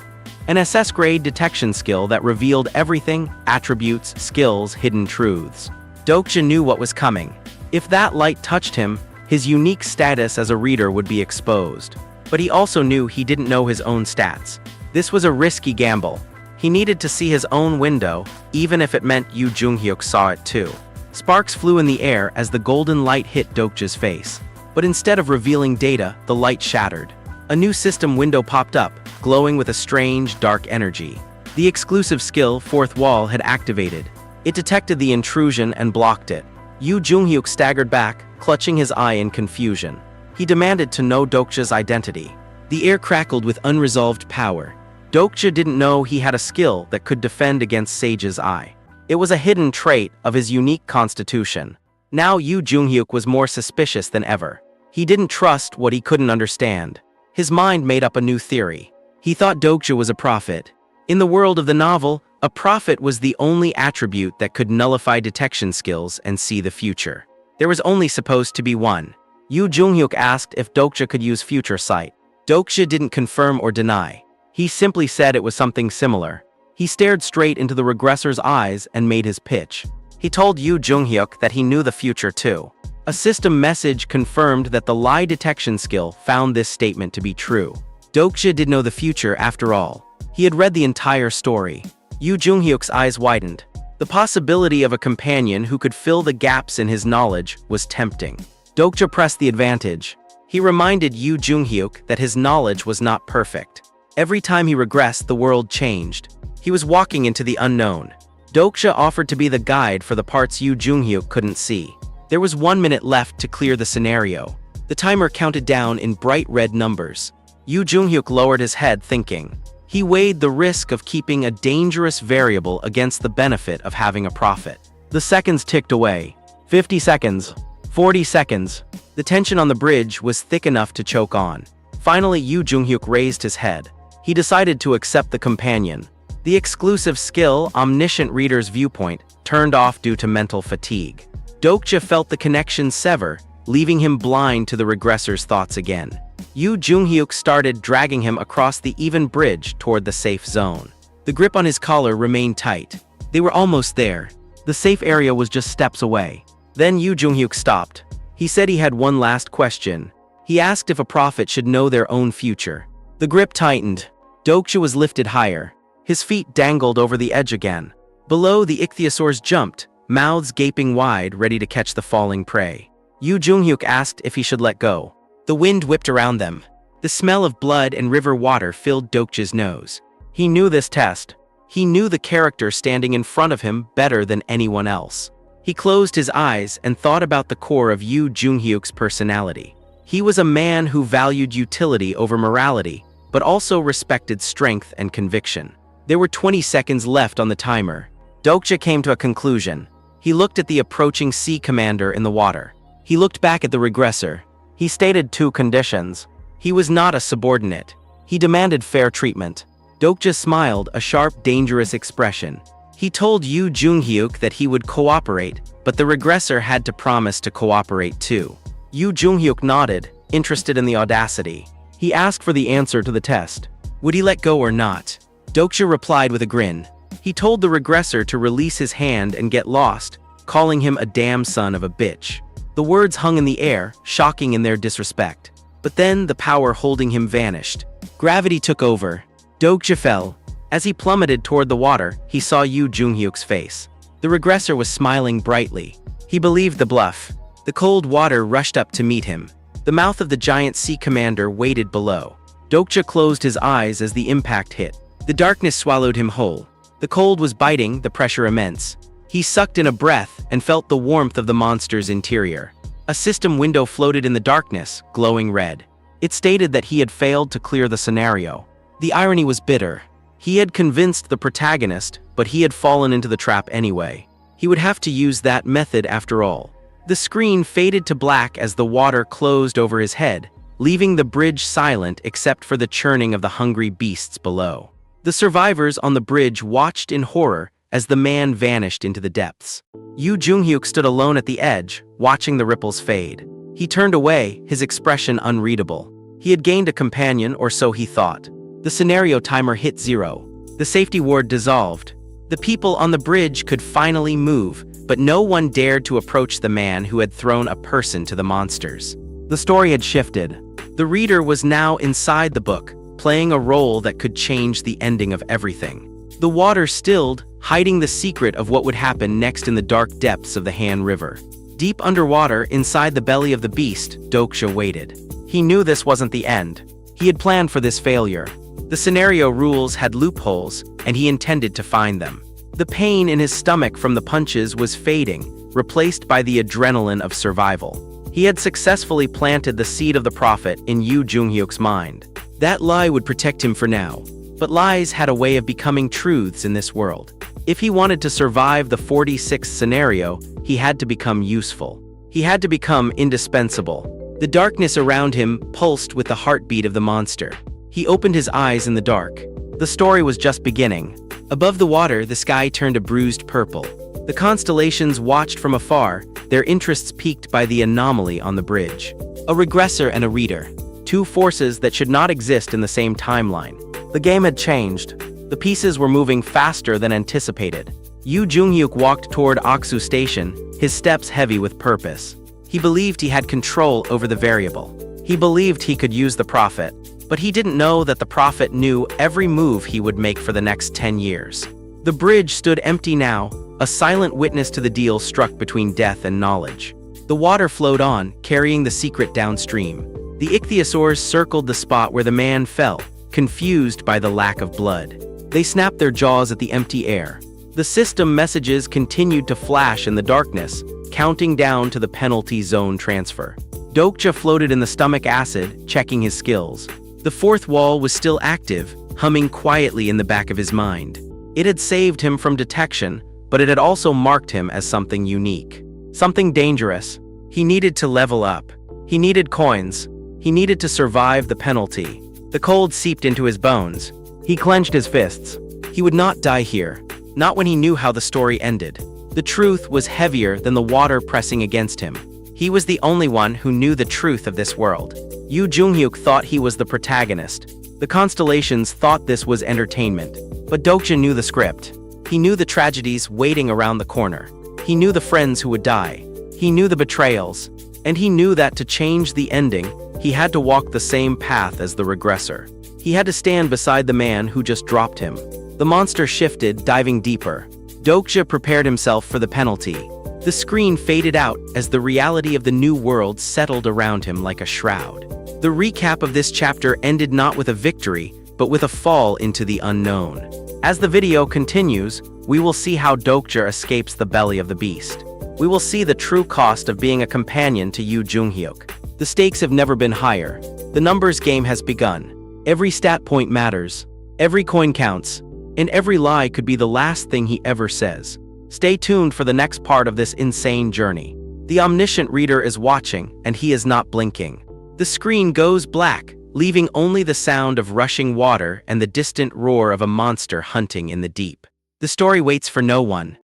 an SS-grade detection skill that revealed everything: attributes, skills, hidden truths. Dokja knew what was coming. If that light touched him, his unique status as a reader would be exposed. But he also knew he didn't know his own stats. This was a risky gamble. He needed to see his own window, even if it meant Yoo Joonghyuk saw it too. Sparks flew in the air as the golden light hit Dokja's face. But instead of revealing data, the light shattered. A new system window popped up, glowing with a strange, dark energy. The exclusive skill, Fourth Wall, had activated. It detected the intrusion and blocked it. Yoo Joonghyuk staggered back, clutching his eye in confusion. He demanded to know Dokja's identity. The air crackled with unresolved power. Dokja didn't know he had a skill that could defend against Sage's Eye. It was a hidden trait of his unique constitution. Now Yoo Joonghyuk was more suspicious than ever. He didn't trust what he couldn't understand. His mind made up a new theory. He thought Dokja was a prophet. In the world of the novel, a prophet was the only attribute that could nullify detection skills and see the future. There was only supposed to be one. Yoo Joonghyuk asked if Dokja could use future sight. Dokja didn't confirm or deny. He simply said it was something similar. He stared straight into the regressor's eyes and made his pitch. He told Yoo Joonghyuk that he knew the future too. A system message confirmed that the lie detection skill found this statement to be true. Dokja did know the future after all. He had read the entire story. Yoo Joonghyuk's eyes widened. The possibility of a companion who could fill the gaps in his knowledge was tempting. Dokja pressed the advantage. He reminded Yoo Joonghyuk that his knowledge was not perfect. Every time he regressed, the world changed. He was walking into the unknown. Dokja offered to be the guide for the parts Yoo Joonghyuk couldn't see. There was 1 minute left to clear the scenario. The timer counted down in bright red numbers. Yoo Joonghyuk lowered his head, thinking. He weighed the risk of keeping a dangerous variable against the benefit of having a prophet. The seconds ticked away. 50 seconds. 40 seconds. The tension on the bridge was thick enough to choke on. Finally, Yoo Joonghyuk raised his head. He decided to accept the companion. The exclusive skill, Omniscient Reader's Viewpoint, turned off due to mental fatigue. Dokja felt the connection sever, leaving him blind to the regressor's thoughts again. Yoo Joonghyuk started dragging him across the even bridge toward the safe zone. The grip on his collar remained tight. They were almost there. The safe area was just steps away. Then Yoo Joonghyuk stopped. He said he had one last question. He asked if a prophet should know their own future. The grip tightened. Dokja was lifted higher. His feet dangled over the edge again. Below, the ichthyosaurs jumped, mouths gaping wide, ready to catch the falling prey. Yoo Joonghyuk asked if he should let go. The wind whipped around them. The smell of blood and river water filled Dokja's nose. He knew this test. He knew the character standing in front of him better than anyone else. He closed his eyes and thought about the core of Yoo Joonghyuk's personality. He was a man who valued utility over morality, but also respected strength and conviction. There were 20 seconds left on the timer. Dokja came to a conclusion. He looked at the approaching sea commander in the water. He looked back at the regressor. He stated 2 conditions. He was not a subordinate. He demanded fair treatment. Dokja smiled, a sharp, dangerous expression. He told Yoo Joonghyuk that he would cooperate, but the regressor had to promise to cooperate too. Yoo Joonghyuk nodded, interested in the audacity. He asked for the answer to the test. Would he let go or not? Dokja replied with a grin. He told the regressor to release his hand and get lost, calling him a damn son of a bitch. The words hung in the air, shocking in their disrespect. But then the power holding him vanished. Gravity took over. Dokja fell. As he plummeted toward the water, he saw Yoo Joonghyuk's face. The regressor was smiling brightly. He believed the bluff. The cold water rushed up to meet him. The mouth of the giant sea commander waited below. Dokja closed his eyes as the impact hit. The darkness swallowed him whole. The cold was biting, the pressure immense. He sucked in a breath and felt the warmth of the monster's interior. A system window floated in the darkness, glowing red. It stated that he had failed to clear the scenario. The irony was bitter. He had convinced the protagonist, but he had fallen into the trap anyway. He would have to use that method after all. The screen faded to black as the water closed over his head, leaving the bridge silent except for the churning of the hungry beasts below. The survivors on the bridge watched in horror as the man vanished into the depths. Yoo Joonghyuk stood alone at the edge, watching the ripples fade. He turned away, his expression unreadable. He had gained a companion, or so he thought. The scenario timer hit 0. The safety ward dissolved. The people on the bridge could finally move, but no one dared to approach the man who had thrown a person to the monsters. The story had shifted. The reader was now inside the book, playing a role that could change the ending of everything. The water stilled, hiding the secret of what would happen next in the dark depths of the Han River. Deep underwater, inside the belly of the beast, Dokja waited. He knew this wasn't the end. He had planned for this failure. The scenario rules had loopholes, and he intended to find them. The pain in his stomach from the punches was fading, replaced by the adrenaline of survival. He had successfully planted the seed of the prophet in Yoo Joonghyuk's mind. That lie would protect him for now. But lies had a way of becoming truths in this world. If he wanted to survive the 46th scenario, he had to become useful. He had to become indispensable. The darkness around him pulsed with the heartbeat of the monster. He opened his eyes in the dark. The story was just beginning. Above the water, the sky turned a bruised purple. The constellations watched from afar, their interests piqued by the anomaly on the bridge. A regressor and a reader. Two forces that should not exist in the same timeline. The game had changed. The pieces were moving faster than anticipated. Yoo Joonghyuk walked toward Aksu Station, his steps heavy with purpose. He believed he had control over the variable. He believed he could use the prophet. But he didn't know that the prophet knew every move he would make for the next 10 years. The bridge stood empty now, a silent witness to the deal struck between death and knowledge. The water flowed on, carrying the secret downstream. The ichthyosaurs circled the spot where the man fell, confused by the lack of blood. They snapped their jaws at the empty air. The system messages continued to flash in the darkness, counting down to the penalty zone transfer. Dokja floated in the stomach acid, checking his skills. The fourth wall was still active, humming quietly in the back of his mind. It had saved him from detection, but it had also marked him as something unique. Something dangerous. He needed to level up. He needed coins. He needed to survive the penalty. The cold seeped into his bones. He clenched his fists. He would not die here. Not when he knew how the story ended. The truth was heavier than the water pressing against him. He was the only one who knew the truth of this world. Yoo Joonghyuk thought he was the protagonist. The constellations thought this was entertainment. But Dokja knew the script. He knew the tragedies waiting around the corner. He knew the friends who would die. He knew the betrayals. And he knew that to change the ending, he had to walk the same path as the regressor. He had to stand beside the man who just dropped him. The monster shifted, diving deeper. Dokja prepared himself for the penalty. The screen faded out as the reality of the new world settled around him like a shroud. The recap of this chapter ended not with a victory, but with a fall into the unknown. As the video continues, we will see how Dokja escapes the belly of the beast. We will see the true cost of being a companion to Yoo Joonghyuk. The stakes have never been higher. The numbers game has begun. Every stat point matters. Every coin counts. And every lie could be the last thing he ever says. Stay tuned for the next part of this insane journey. The omniscient reader is watching, and he is not blinking. The screen goes black, leaving only the sound of rushing water and the distant roar of a monster hunting in the deep. The story waits for no one,